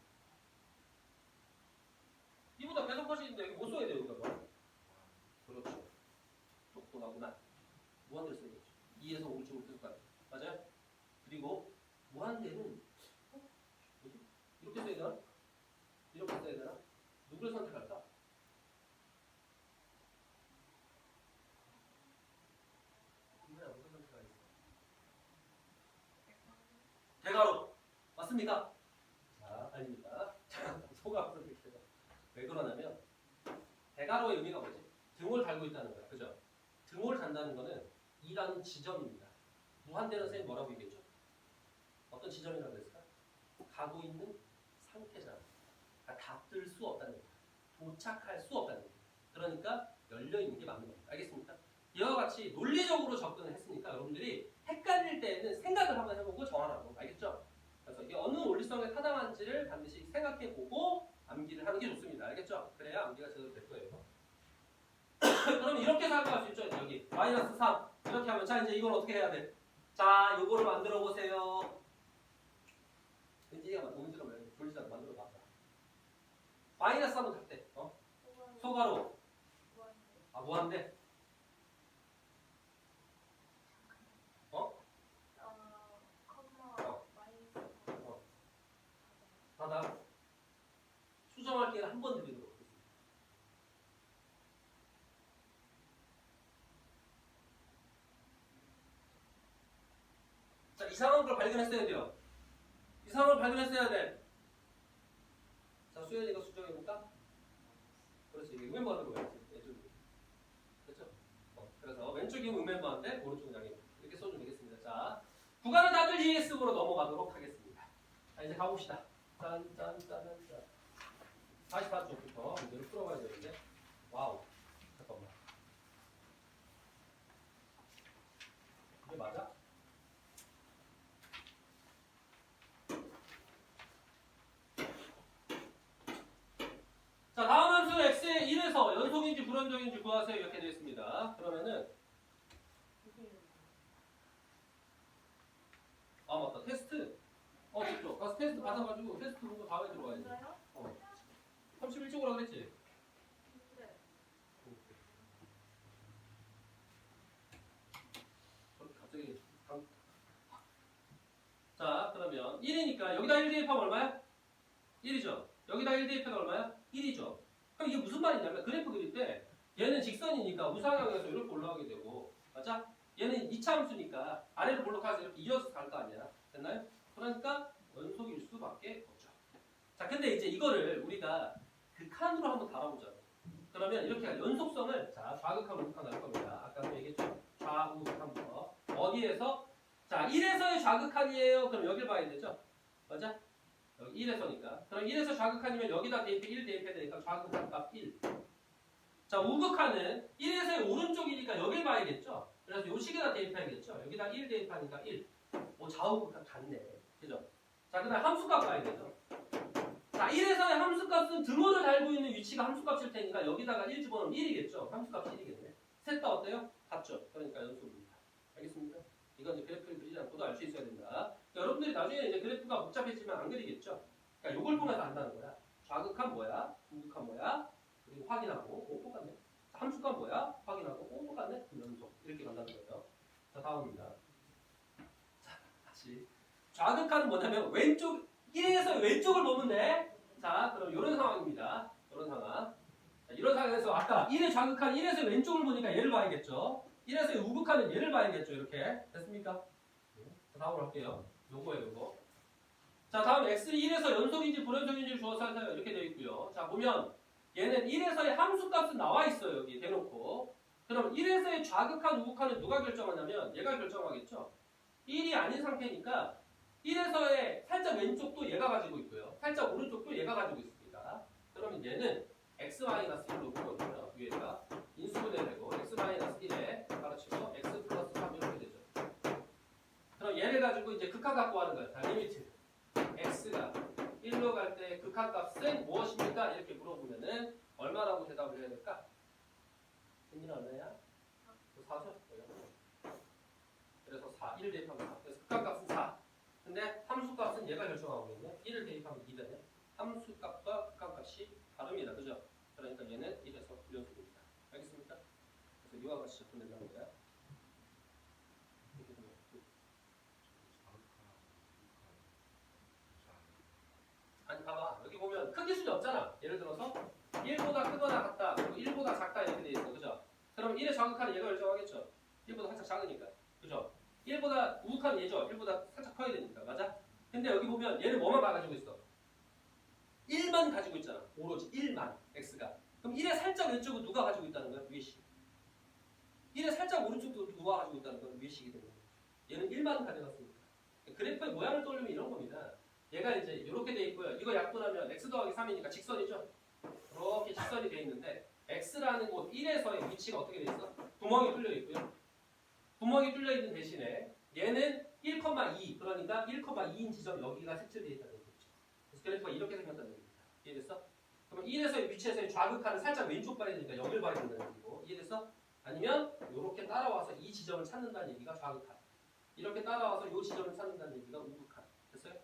S1: 2보다 계속 커지는데 여기 뭐 써야 돼요, 그러면? 그렇죠. 족도가구나. 무한대를 써야겠죠. 2에서 5쪽으로 계속 가요. 맞아요? 그리고 무한대는 뭐지? 이렇게 써야 되나? 이렇게 써야 되나? 누구를 선택할까? 누구를 선택하겠어? 대괄호 맞습니까? 자, 아닙니다. 자, 소괄호 선택해서 왜 그러냐면 대괄호의 의미가 뭐지? 등호를 달고 있다는 거야, 그죠? 등호를 단다는 거는 2라는 지점입니다. 무한대는 선생님 뭐라고 얘기했죠? 어떤 지점이라고 했을까? 가고 있는 상태잖아. 그러니까 닿을 수 없다는 거야. 도착할 수 없다는 거야. 그러니까 열려 있는 게 맞는 겁니다. 알겠습니까? 이와 같이 논리적으로 접근을 했으니까 여러분들이 헷갈릴 때에는 생각을 한번 해보고 정하라고. 알겠죠? 그래서 이게 어느 논리성에 타당한지를 반드시 생각해보고 암기를 하는 게 좋습니다. 알겠죠? 그래야 암기가 제대로 될 거예요. 그럼 이렇게 생각할 수 있죠. 여기 마이너스 3 이렇게 하면 자 이제 이걸 어떻게 해야 돼? 자 요거를 만들어 보세요. 은지가 말고 졸지가 만들어 봐. 마이너스 3은 작대. 소괄호. 아 무한대. 하다. 수정할 기회를 한 번 드리도록 하겠습니다. 자, 이상한 걸 발견했어야 돼요. 이상한 걸 발견했어야 돼. 자, 수현이가 수정해볼까? 그렇지. 이게 음멤버한테 보여야지. 그렇죠? 그래서 왼쪽이 음멤버한테 오른쪽은 양이 이렇게 써주면 되겠습니다. 자, 구간은 다들 ES으로 넘어가도록 하겠습니다. 자, 이제 가봅시다. 짠짠짠짠. 44쪽부터 문제를 풀어봐야 되는데 와우 잠깐만 이게 맞아? 자 다음 함수 x의 1에서 연속인지 불연속인지 구하세요 이렇게 되어 있습니다. 그러면은 아 맞다 테스트 됐죠. 가서 테스트 받아가지고 테스트 보고 다음에 들어가야지. 31쪽으로 그랬지? 갑자기 자 그러면 1이니까 여기다 1 대입하면 얼마야? 1이죠. 여기다 1 대입하면 얼마야? 1이죠. 그럼 이게 무슨 말이냐면 그래프 그릴 때 얘는 직선이니까 우상향에서 이렇게 올라가게 되고 맞아? 얘는 이차함수니까 아래로 볼록해서 이렇게 이어서 갈 거 아니야. 됐나요? 그러니까 연속일 수밖에 없죠. 자 근데 이제 이거를 우리가 극한으로 한번 달아보자. 그러면 이렇게 연속성을 자 좌극한 우극한 나눌 겁니다. 아까도 얘기했죠. 좌우극한부터 어디에서 자 1에서의 좌극한이에요. 그럼 여길 봐야 되죠. 맞아? 여기 1에서니까. 그럼 1에서 좌극한이면 여기다 대입해 1 대입해야 되니까 좌극한 값 1. 자, 우극한은 1에서의 오른쪽이니까 여길 봐야겠죠? 그래서 요 식에다 대입해야겠죠? 여기다 1 대입하니까 1. 좌우극한 같네. 그죠? 자, 그 다음 함수값 봐야겠죠? 자, 1에서의 함수값은 등호를 달고 있는 위치가 함수값일 테니까 여기다가 1 집어넣으면 1이겠죠? 함수값이 1이겠네. 셋 다 어때요? 같죠? 그러니까 연속입니다. 알겠습니까? 이건 이제 그래프를 그리지 않고도 알 수 있어야 된다. 그러니까 여러분들이 나중에 이제 그래프가 복잡해지면 안 그리겠죠? 그러니까 요걸 보면서 안다는 거야. 좌극한 뭐야? 우극한 뭐야? 그리고 확인하고 똑같네. 함수값 뭐야? 확인하고 똑같네. 연속 이렇게 간다는 거예요. 자, 다음입니다. 자, 다시 좌극한은 뭐냐면 왼쪽 1에서 왼쪽을 보면 돼. 자, 그럼 이런 상황입니다. 이런 상황. 자, 이런 상황에서 아까 1의 좌극한 1에서 왼쪽을 보니까 얘를 봐야겠죠. 1에서 우극한은 얘를 봐야겠죠. 이렇게 됐습니까? 자, 다음으로 할게요. 요거예요, 요거. 자, 다음 x는 1에서 연속인지 불연속인지를 주어서 하세요. 이렇게 되어 있고요. 자, 보면 얘는 1에서의 함수값은 나와 있어요. 여기 대놓고. 그럼 1에서의 좌극한, 우극한은 누가 결정하냐면 얘가 결정하겠죠. 1이 아닌 상태니까 1에서의 살짝 왼쪽도 얘가 가지고 있고요. 살짝 오른쪽도 얘가 가지고 있습니다. 그러면 얘는 x-1로 보거든요. 위에가 인수분해되고 x-1에 가르치고 x 플러스 3 이렇게 되죠. 그럼 얘를 가지고 이제 극한 갖고 하는 거예요. 자, 리미트 x가 1로 갈 때 극한값은 무엇입니까? 이렇게 물어보면은 얼마라고 대답을 해야 될까? 승민아 얼마야? 4죠? 그래서 4, 1 대입하면 4. 그래서 극한값은 4. 근데 함수값은 얘가 결정하고 있네. 1을 대입하면 2되네. 함수값과 극한값이 다릅니다. 그죠? 그러니까 얘는 1에서 불연속입니다. 알겠습니까? 그래서 이와 같이 접근된다는 거야. 아니 봐봐. 여기 보면 큰 기술이 없잖아. 예를 들어서 1보다 크거나 같다. 그리고 1보다 작다 이렇게 돼 있어. 그죠? 그럼 1의 좌극한은 얘가 결정하겠죠. 1보다 살짝 작으니까. 그죠? 1보다 우극한은 얘죠. 1보다 살짝 커야 되니까. 맞아? 근데 여기 보면 얘는 뭐만 가지고 있어? 1만 가지고 있잖아. 오로지 1만 x가. 그럼 1의 살짝 왼쪽은 누가 가지고 있다는 거야? 위에 식. 1의 살짝 오른쪽도 누가 가지고 있다는 건 위에 식이 되는 거죠. 얘는 1만 가져갔으니까. 그래프의 모양을 떠올리면 이런 겁니다. 얘가 이제 이렇게 돼 있고요. 이거 약분하면 x 더하기 3이니까 직선이죠. 이렇게 직선이 돼 있는데 x라는 곳 1에서의 위치가 어떻게 돼 있어? 구멍이 뚫려 있고요. 구멍이 뚫려 있는 대신에 얘는 1,2 그러니까 1,2인 지점 여기가 색칠되어 있다는 얘기죠. 그래서 그래프가 이렇게 생겼다는 얘기입니다. 이해됐어? 그러면 1에서의 위치에서의 좌극한은 살짝 왼쪽 봐야 되니까 여기를 봐야 된다는 얘기고 이해됐어? 아니면 이렇게 따라와서 이 지점을 찾는다는 얘기가 좌극한. 이렇게 따라와서 이 지점을 찾는다는 얘기가 우극한. 됐어요?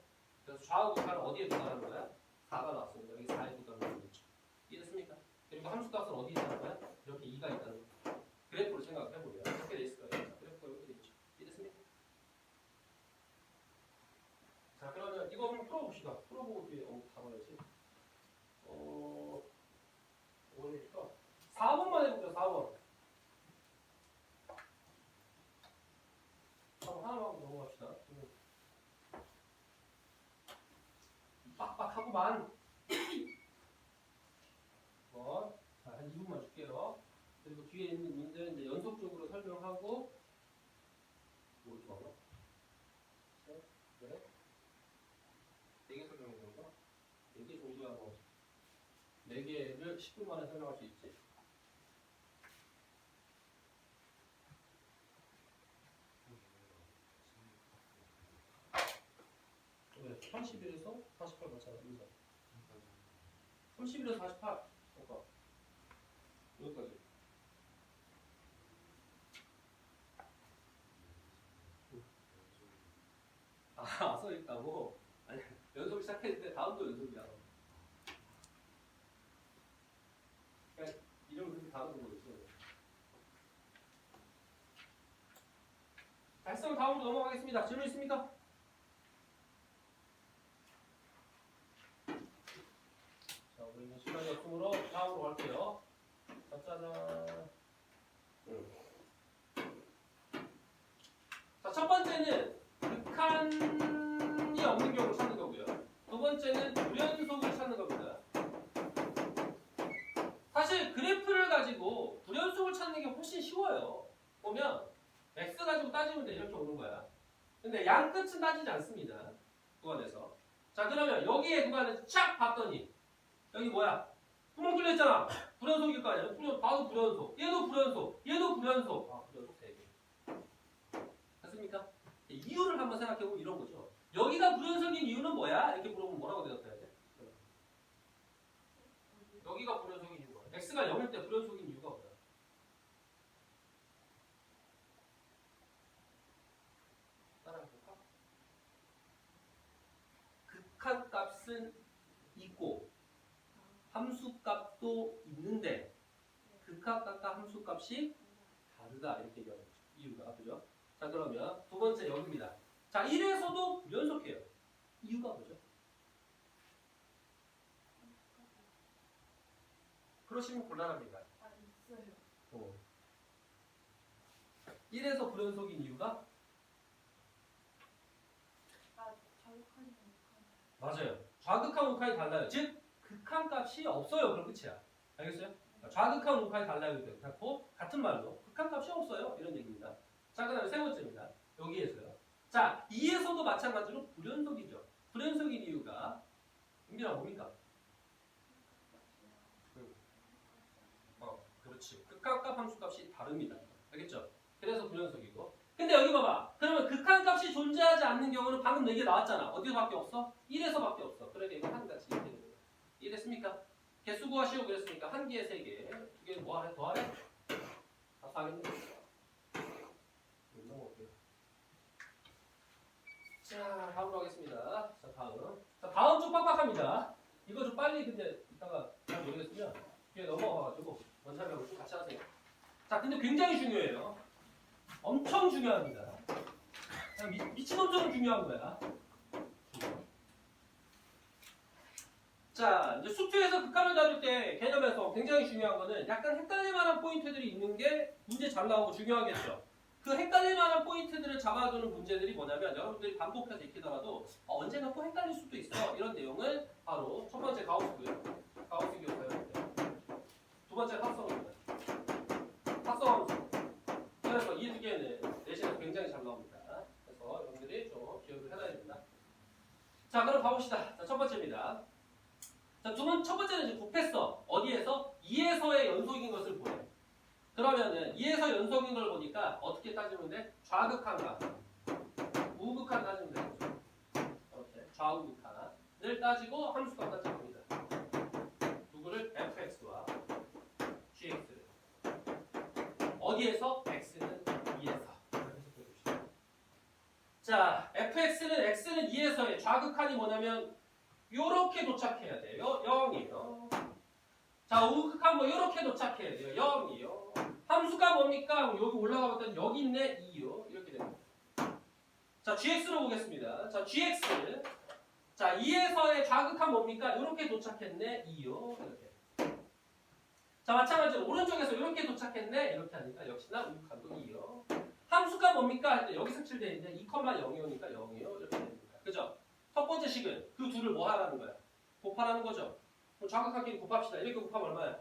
S1: 그래서 좌우극한은 어디에 도달하는 거야? 4가 나왔습니다. 여기 4에 도달하는 거죠. 이해됐습니까? 그리고 함수값은 어디에 있다는 거야? 이렇게 2가 있다는 거야. 그래프로 생각을 해보면 이렇게 돼 있을 거예요. 그래프가 이렇게 돼 있죠. 이해됐습니까? 자, 그러면 이거 한번 풀어봅시다. 풀어보고 뒤에 다뤄야지. 뭐니까 4번만 해볼게요. 4번. 4번 하나만 하고 넘어갑시다. 빡빡하구만. 자, 한 2분만 줄게요. 그리고 뒤에 있는 문제는 이제 연속적으로 설명하고 뭐 이렇게 먹어? 셋, 넷, 4개 설명해 주는 거? 4개 종류하고 4개를 10분 만에 설명할 수 있지. 왜? 31에서 48 맞잖아. 31에서 48. 잠깐. 여기까지. 아, 써있다고? 아니, 연속 시작했는데 다음도 연속이야. 그러니까 이름을 그렇게 다음도 모르겠어. 달성 다음으로 넘어가겠습니다. 질문 있습니까? 자, 우리는 시간이 없으므로 다음으로 갈게요. 자, 짜잔. 자, 첫 번째는 극한이 없는 경우를 찾는 거고요. 두 번째는 불연속을 찾는 겁니다. 사실 그래프를 가지고 불연속을 찾는 게 훨씬 쉬워요. 보면 x 가지고 따지면 돼. 이렇게 오는 거야. 근데 양 끝은 따지지 않습니다. 구간에서. 자 그러면 여기에 구간을 쫙 봤더니 여기 뭐야? 구멍 뚫려 있잖아. 불연속일 거 아니야? 바로 불연속. 얘도 불연속. 얘도 불연속. 아 불연속 3개. 됐습니까? 이유를 한번 생각해보면 이런 거죠. 여기가 불연속인 이유는 뭐야? 이렇게 물어보면 뭐라고 대답해야 돼? 여기가 불연속인 이유가 x가 0일 때 불연속인 이유가 뭐야? 따라해볼까? 극한 값은 있고 함수값도 있는데 극한값과 함수값이 다르다 이렇게 얘기하는 거죠. 이유가 그죠? 자 그러면 두 번째 여기입니다. 자 1에서도 불연속해요. 이유가 뭐죠? 그러시면 곤란합니다.
S2: 아 있어요.
S1: 1에서 불연속인 이유가
S2: 아 자극하는 거.
S1: 맞아요. 좌극한 우극한이 달라요. 즉 극한값이 없어요. 그럼 끝이야. 알겠어요? 좌극한 우극한이 달라요. 그렇고 같은 말로 극한값이 없어요. 이런 얘기입니다. 자 그다음에 세 번째입니다. 여기에서요. 자 2에서도 마찬가지로 불연속이죠. 불연속인 이유가 은빈아 뭡니까? 그렇지. 극한값 함수값이 다릅니다. 알겠죠? 그래서 불연속이고. 근데 여기 봐봐. 그러면 극한값이 존재하지 않는 경우는 방금 얘기 나왔잖아. 어디서밖에 없어? 1에서밖에 없어. 그러니까 이거 한 가지 이렇게 되는 거야. 이해됐습니까? 개수 구하시오 그랬으니까 한 개에 3개. 두 개는 뭐 하래? 더하래? 다 4겠네. 넘어갈게요. 자, 다음으로 하겠습니다. 자, 다음. 자, 다음 좀 빡빡합니다. 이거 좀 빨리 근데 이따가 잘 모르겠으면 뒤에 넘어가가지고 원차별을 좀 같이 하세요. 자, 근데 굉장히 중요해요. 엄청 중요합니다. 미친놈처럼 중요한 거야. 자, 이제 수투에서 극한을 다룰 때 개념에서 굉장히 중요한 거는 약간 헷갈릴 만한 포인트들이 있는 게 문제 잘 나오고 중요하겠죠. 그 헷갈릴 만한 포인트들을 잡아주는 문제들이 뭐냐면 여러분들이 반복해서 익히더라도 언젠가 또 헷갈릴 수도 있어. 이런 내용을 바로 첫 번째 가우스고요. 가우스 기호사용 때. 두 번째 합성입니다. 합성함수. 그래서 이 두 개는 내신에서 굉장히 잘 나옵니다. 그래서 여러분들이 좀 기억을 해놔야 됩니다. 자, 그럼 가봅시다. 자, 첫 번째입니다. 자, 첫 번째는 이제 곱했어. 어디에서? 2에서의 연속인 것을 보여. 그러면은 2에서 연속인 걸 보니까 어떻게 따지면 돼? 좌극한과 우극한 따지면 되겠죠. 이렇게 좌우극한을 따지고 함수값 따지면 됩니다. 누구를? fx와 gx를. 어디에서? x는 2에서. 자, fx는 x는 2에서의 좌극한이 뭐냐면 요렇게 도착해야 돼요. 0이요. 자, 우극한 뭐 요렇게 도착해야 돼요. 0이요. 함수가 뭡니까? 여기 올라가 봤더니 여기 있네. 2요. 이렇게 됩니다. 자, gx로 보겠습니다. 자, gx. 자, 2에서의 좌극한 뭡니까? 요렇게 도착했네. 2요. 이렇게. 자, 마찬가지로 오른쪽에서 이렇게 도착했네. 이렇게 하니까 역시나 우극한도 2요. 함수가 뭡니까? 할 때 여기 색칠되어 있는데 2,0이니까 0이요. 이렇게 됩니다. 그죠? 첫 번째 식은 그 둘을 뭐 하라는 거야? 곱하라는 거죠. 그럼 좌극한끼리 곱합시다. 이렇게 곱하면 얼마야?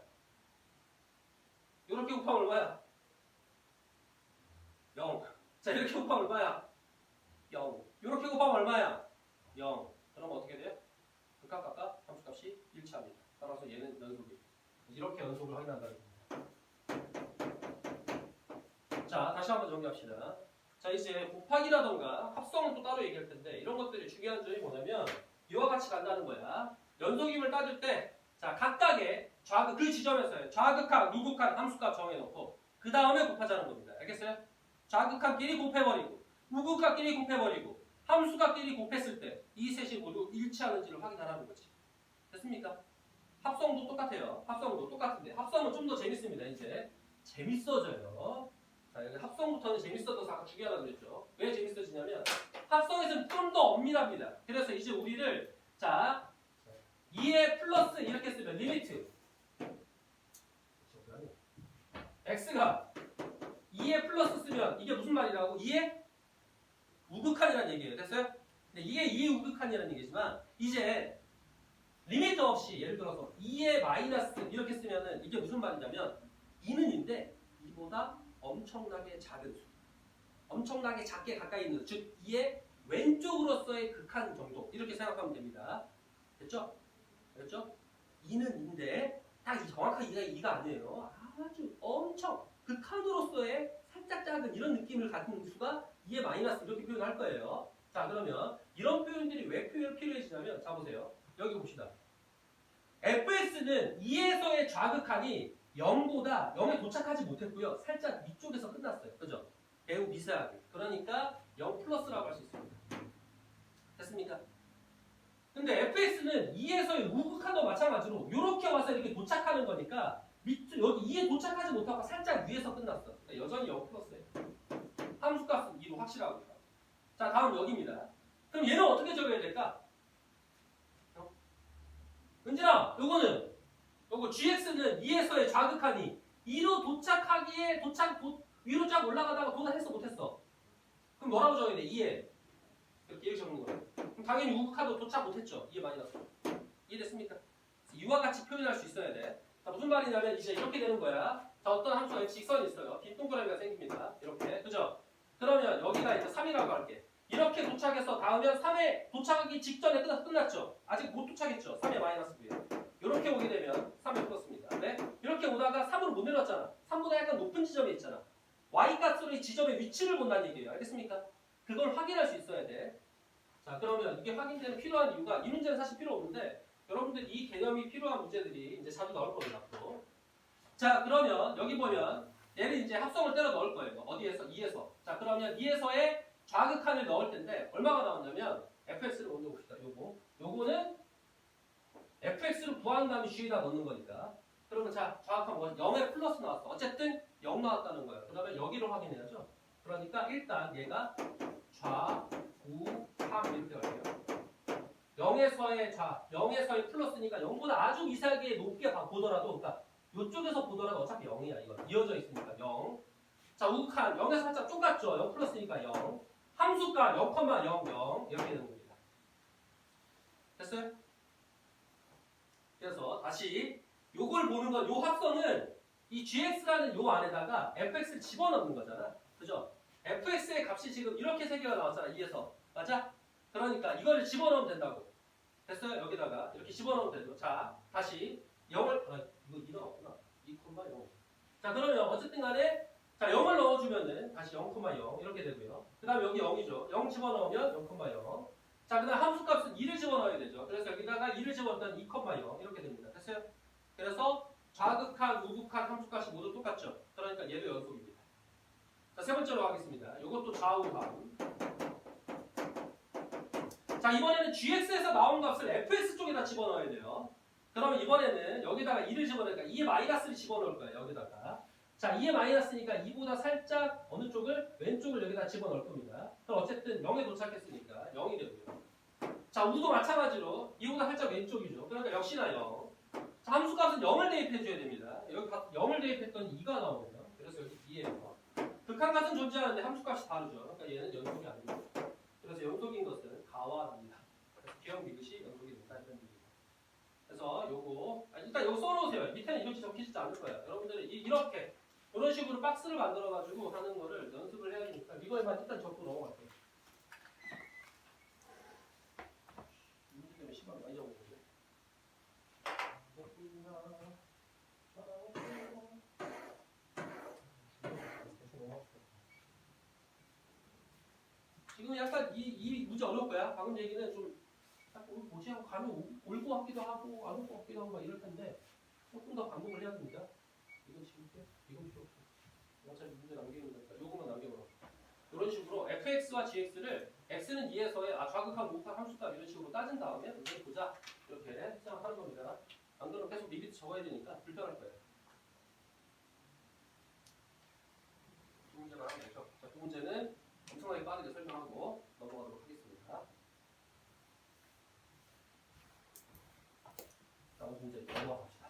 S1: 이렇게 곱하면 얼마야? 0. 자, 이렇게 곱하면 얼마야? 0. 이렇게 곱하면 얼마야? 0. 그럼 어떻게 돼요? 극한값과 함수값이 일치합니다. 따라서 얘는 연속이. 이렇게 연속을 확인한다는 겁니다. 자, 다시 한번 정리합시다. 자, 이제 곱하기라던가 합성은 또 따로 얘기할 텐데 이런 것들이 중요한 점이 뭐냐면 이와 같이 간다는 거야. 연속임을 따질 때 자, 각각의 그 지점에서의 좌극한, 우극한 함수값 정해놓고 그 다음에 곱하자는 겁니다. 알겠어요? 좌극한끼리 곱해버리고 우극한끼리 곱해버리고 함수값끼리 곱했을 때 이 셋이 모두 일치하는지를 확인하라는 거지. 됐습니까? 합성도 똑같아요. 합성도 똑같은데 합성은 좀 더 재밌습니다. 이제 재밌어져요. 자, 여기 합성부터는 재밌어져서 아까 중요하다고 그랬죠. 왜 재밌어지냐면 합성에서는 좀 더 엄밀합니다. 그래서 이제 우리를 자 2에 플러스 이렇게 쓰면 리미트 x가 2에 플러스 쓰면 이게 무슨 말이라고? 2에 우극한이라는 얘기예요. 됐어요? 근데 이게 2의 우극한이라는 얘기지만 이제 리미트 없이 예를 들어서 2에 마이너스 이렇게 쓰면은 이게 무슨 말이냐면 2는 인데 이보다 엄청나게 작은 수. 엄청나게 작게 가까이 있는 수. 즉 2의 왼쪽으로서의 극한 정도 이렇게 생각하면 됩니다. 됐죠? 됐죠? 2는 2인데 딱 정확하게 2가 아니에요. 아주 엄청 극한으로서의 살짝 작은 이런 느낌을 갖는 수가 2의 마이너스 이렇게 표현할 거예요. 자 그러면 이런 표현들이 왜 필요해지냐면 자 보세요. 여기 봅시다. fs는 2에서의 좌극한이 0보다 0에 도착하지 못했고요. 살짝 위쪽에서 끝났어요. 그죠? 매우 미세하게. 그러니까 0 플러스라고 할 수 있습니다. 됐습니까? 근데 fs는 2에서의 우극한도 마찬가지로 이렇게 와서 이렇게 도착하는 거니까 여기 2에 도착하지 못하고 살짝 위에서 끝났어. 그러니까 여전히 0 플러스예요. 함수값은 2로 확실하고요. 자 다음 여기입니다. 그럼 얘는 어떻게 적어야 될까? 은진아, 요거 gx는 2에서의 좌극한이 2로 도착하기에 위로 쫙 올라가다가 도달했어 못했어? 그럼 뭐라고 적어야 돼? 2에 이렇게 적는 거예요. 그럼 당연히 우극한도 도착 못했죠? 2에 마이너스. 이해됐습니까? 이와 같이 표현할 수 있어야 돼. 자 무슨 말이냐면 이제 이렇게 되는 거야. 자 어떤 함수가 f 직선이 있어요. 빈 동그라미가 생깁니다. 이렇게 그죠? 그러면 여기가 이제 3이라고 할게. 이렇게 도착해서 닿으면 3에 도착하기 직전에 끝났죠? 아직 못 도착했죠? 3에 마이너스 9예요. 이렇게 오게 되면 3에 플러스입니다. 네? 이렇게 오다가 3으로 못 내려왔잖아. 3보다 약간 높은 지점에 있잖아. y값으로 이 지점의 위치를 본다는 얘기예요. 알겠습니까? 그걸 확인할 수 있어야 돼. 자 그러면 이게 확인되는 필요한 이유가 이 문제는 사실 필요 없는데 여러분들 이 개념이 필요한 문제들이 이제 자주 나올 겁니다. 앞으로. 자 그러면 여기 보면 얘를 이제 합성을 때려 넣을 거예요. 어디에서? 2에서. 자 그러면 2에서의 좌극한을 넣을 텐데 얼마가 나왔냐면 fx를 먼저 봅시다. 요거는 fx를 구한 다음에 g에다 넣는 거니까 그러면 자 좌극한 뭐가 0에 플러스 나왔어. 어쨌든 0 나왔다는 거예요. 그러면 여기를 확인해야죠. 그러니까 일단 얘가 좌, 우, 함 이렇게 갈게요. 0에서의 플러스니까 0보다 아주 미세하게 높게 보더라도 그러니까 이쪽에서 보더라도 어차피 0이야. 이거 이어져 있으니까 0. 자 우극한 0에서 살짝 좁았죠. 0 플러스니까 0. 함수가 0,00 이렇게 되는 겁니다. 됐어요? 그래서 다시 요걸 보는 건 요 합성은 이 gx라는 요 안에다가 fx를 집어넣는 거잖아. 그죠? fx의 값이 지금 이렇게 세 개가 나왔잖아. 2에서. 맞아? 그러니까 이거를 집어넣으면 된다고. 됐어요? 여기다가 이렇게 집어넣으면 되죠. 자, 다시 0을 이거 2 나왔구나. 2,0. 자, 그러면 어쨌든 간에 자, 0을 넣어주면은 다시 0,0 이렇게 되고요. 그 다음에 여기 0이죠. 0 집어넣으면 0,0. 자, 그 다음 함수값은 2를 집어넣어야 되죠. 그래서 여기다가 2를 집어넣으면 2,0 이렇게 됩니다. 됐어요? 그래서 좌극한, 우극한 함수값이 모두 똑같죠. 그러니까 얘도 연속입니다. 자, 세 번째로 하겠습니다. 이것도 좌우함. 자, 이번에는 gx에서 나온 값을 fs 쪽에다 집어넣어야 돼요. 그러면 이번에는 여기다가 2를 집어넣으니까 2의 마이너스를 집어넣을 거예요. 여기다가. 자, 2의 마이너스니까 2보다 살짝 어느 쪽을? 왼쪽을 여기다 집어넣을 겁니다. 그럼 어쨌든 0에 도착했으니까 0이 되고요. 자, 우도 마찬가지로 2보다 살짝 왼쪽이죠. 그러니까 역시나 0. 자, 함수값은 0을 대입해줘야 됩니다. 여기 0을 대입했더니 2가 나오네요. 그래서 여기 2예요. 극한값은 존재하는데 함수값이 다르죠. 그러니까 얘는 연속이 아닙니다. 그래서 연속인 것은 가와랍니다. 그래서 기억 미듯이 연속이 된다 이런 얘기입니다. 그래서 요거 일단 요거 써놓으세요. 밑에는 이렇게 적히지 않을 거예요. 여러분들이 이렇게 이런 식으로 박스를 만들어가지고 하는 거를 연습을 해야 되니까 이거에만 일단 적고 넘어갈게요. 이 문제 때문에 시간 많이 적었는데. 지금 약간 이 문제 어려울 거야. 방금 얘기는 좀 오늘 뭐지 하고 가면 올 것 같기도 하고 안 올 것 같기도 하고 막 이럴 텐데 조금 더 반복을 해야 됩니다. 이건 지울게. 이건 필요 없어. 어차피 문제 남기는 거니까 요거만 남겨보라. 이런 식으로 fx와 gx를 x는 2에서의 좌극한 우극한 함수값 이런 식으로 따진 다음에 문제를 보자 이렇게 생각하는 겁니다. 안 그러면 계속 리미트 적어야 되니까 불편할 거예요. 두 문제만 하면 되죠. 자, 두 문제는 엄청나게 빠르게 설명하고 넘어가도록 하겠습니다. 다음 문제 넘어갑시다.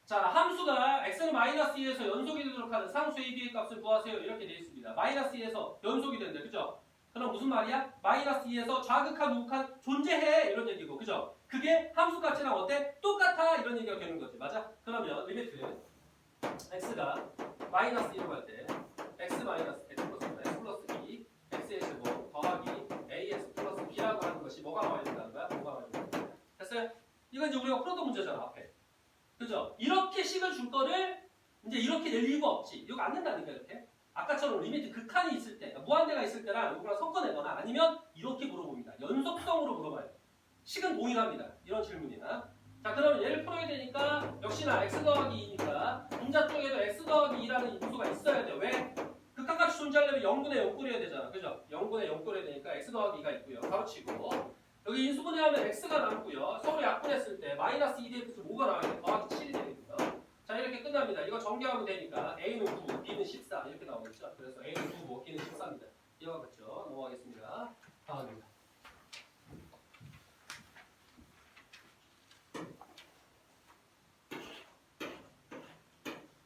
S1: 자, 함수가 x는 마이너스 2에서 연속이 되도록 하는 상수 a, b의 값을 구하세요. 이렇게 되어 있습니다. 마이너스 2에서 연속이 된대. 그죠? 그럼 무슨 말이야? 마이너스 2에서 좌극한, 우극한 존재해. 이런 얘기고. 그죠? 그게 함수 값이랑 어때? 똑같아. 이런 얘기가 되는 거지. 맞아? 그러면 리미트 x가 마이너스 1로 갈 때 x 마이너스 x 플러스 2 x의 제곱 더하기 ax 플러스 b라고 하는 것이 뭐가 나와야 된다는 거야? 뭐가 나와야 된다는 거야? 됐어요? 이건 이제 우리가 풀었던 문제잖아 앞에. 그죠? 이렇게 식을 줄 거를 이제 이렇게 낼 이유가 없지. 이거 안 된다니까 이렇게. 아까처럼 리미트 극한이 있을 때, 무한대가 있을 때랑 이거랑 섞어내거나 아니면 이렇게 물어봅니다. 연속성으로 물어봐요. 식은 동일합니다. 이런 질문이나. 자, 그러면 얘를 풀어야 되니까 역시나 x 더하기 2니까 분자 쪽에도 x 더하기 2라는 인수가 있어야 돼요. 왜? 극한값이 존재하려면 0분의 0 꼴해야 되잖아. 그죠? 0분의 0 꼴해야 되니까 x 더하기 2가 있고요. 가로치고 여기 인수분해하면 x가 남고요. 서로 약분했을 때 마이너스 2dx 뭐가 나와야 돼? 더하기 7이 되거든요. 자, 이렇게 끝납니다. 이거 정리하면 되니까 a는 9, b는 14 이렇게 나오겠죠. 그래서 a는 9, 뭐 b는 14입니다. 이해가 갔죠? 넘어가겠습니다. 다음입니다.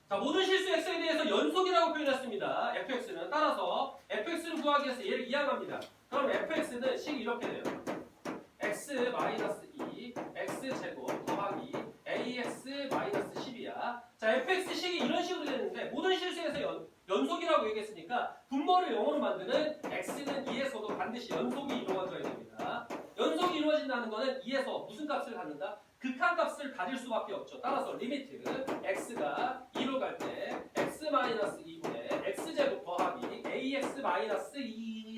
S1: 자, 모든 실수 x에 대해서 연속이라고 표현했습니다. fx는 따라서 fx를 구하기 위해서 얘를 이항합니다. 그럼 fx는 식이 이렇게 돼요. x 마이너스 2 x 제곱 더하기 ax 마이너스 10이야. 자, fx 식이 이런 식으로 되는데 모든 실수에서 연속이라고 얘기했으니까 분모를 0으로 만드는 x는 2에서도 반드시 연속이 이루어져야 됩니다. 연속이 이루어진다는 거는 2에서 무슨 값을 갖는다? 극한값을 가질 수밖에 없죠. 따라서 리미트 x가 2로 갈 때 x 마이너스 2분의 x제곱 더하기 ax 마이너스 2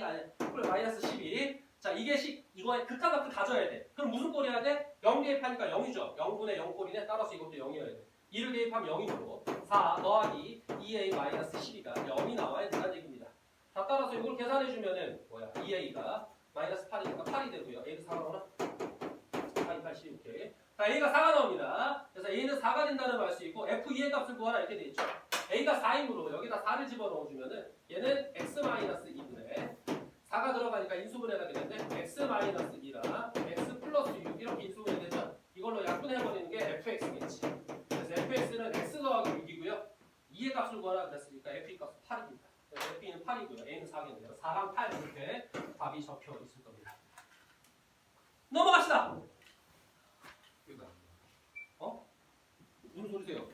S1: 마이너스 12. 자, 이게 이거의 극한값을 가져야 돼. 그럼 무슨 꼴 해야 돼? 0 대입하니까 0이죠. 0분의 0 꼴이네. 따라서 이것도 0이어야 돼. 2를 대입하면 0이므로 4 더하기 2a 마이너스 12가 0이 나와야 된다는 얘기입니다. 자, 따라서 이걸 계산해주면은 뭐야? 2a가 마이너스 8이니까 8이 되고요. a가 4가 나오나? 4, 80, 오케이. 자, a가 4가 나옵니다. 그래서 a는 4가 된다는 걸 알 수 있고 f2의 값을 구하라 이렇게 돼 있죠. a가 4이므로 여기다 4를 집어넣어주면은 얘는 x 마이너스 2분의 4가 들어가니까 인수분해가 되는데 x 마이너스 2랑 x 플러스 6 이렇게 인수분해 되죠. 이걸로 약분해버리는 게 fx겠지. 그래서 fx는 x 더하기 6이고요. 2의 값을 구하라 그랬으니까 f2 값은 8입니다. 그래서 f2는 8이고요. a는 4겠네요. 4랑 8 이렇게 답이 적혀 있을 겁니다. 넘어갑시다. 어? 무슨 소리세요?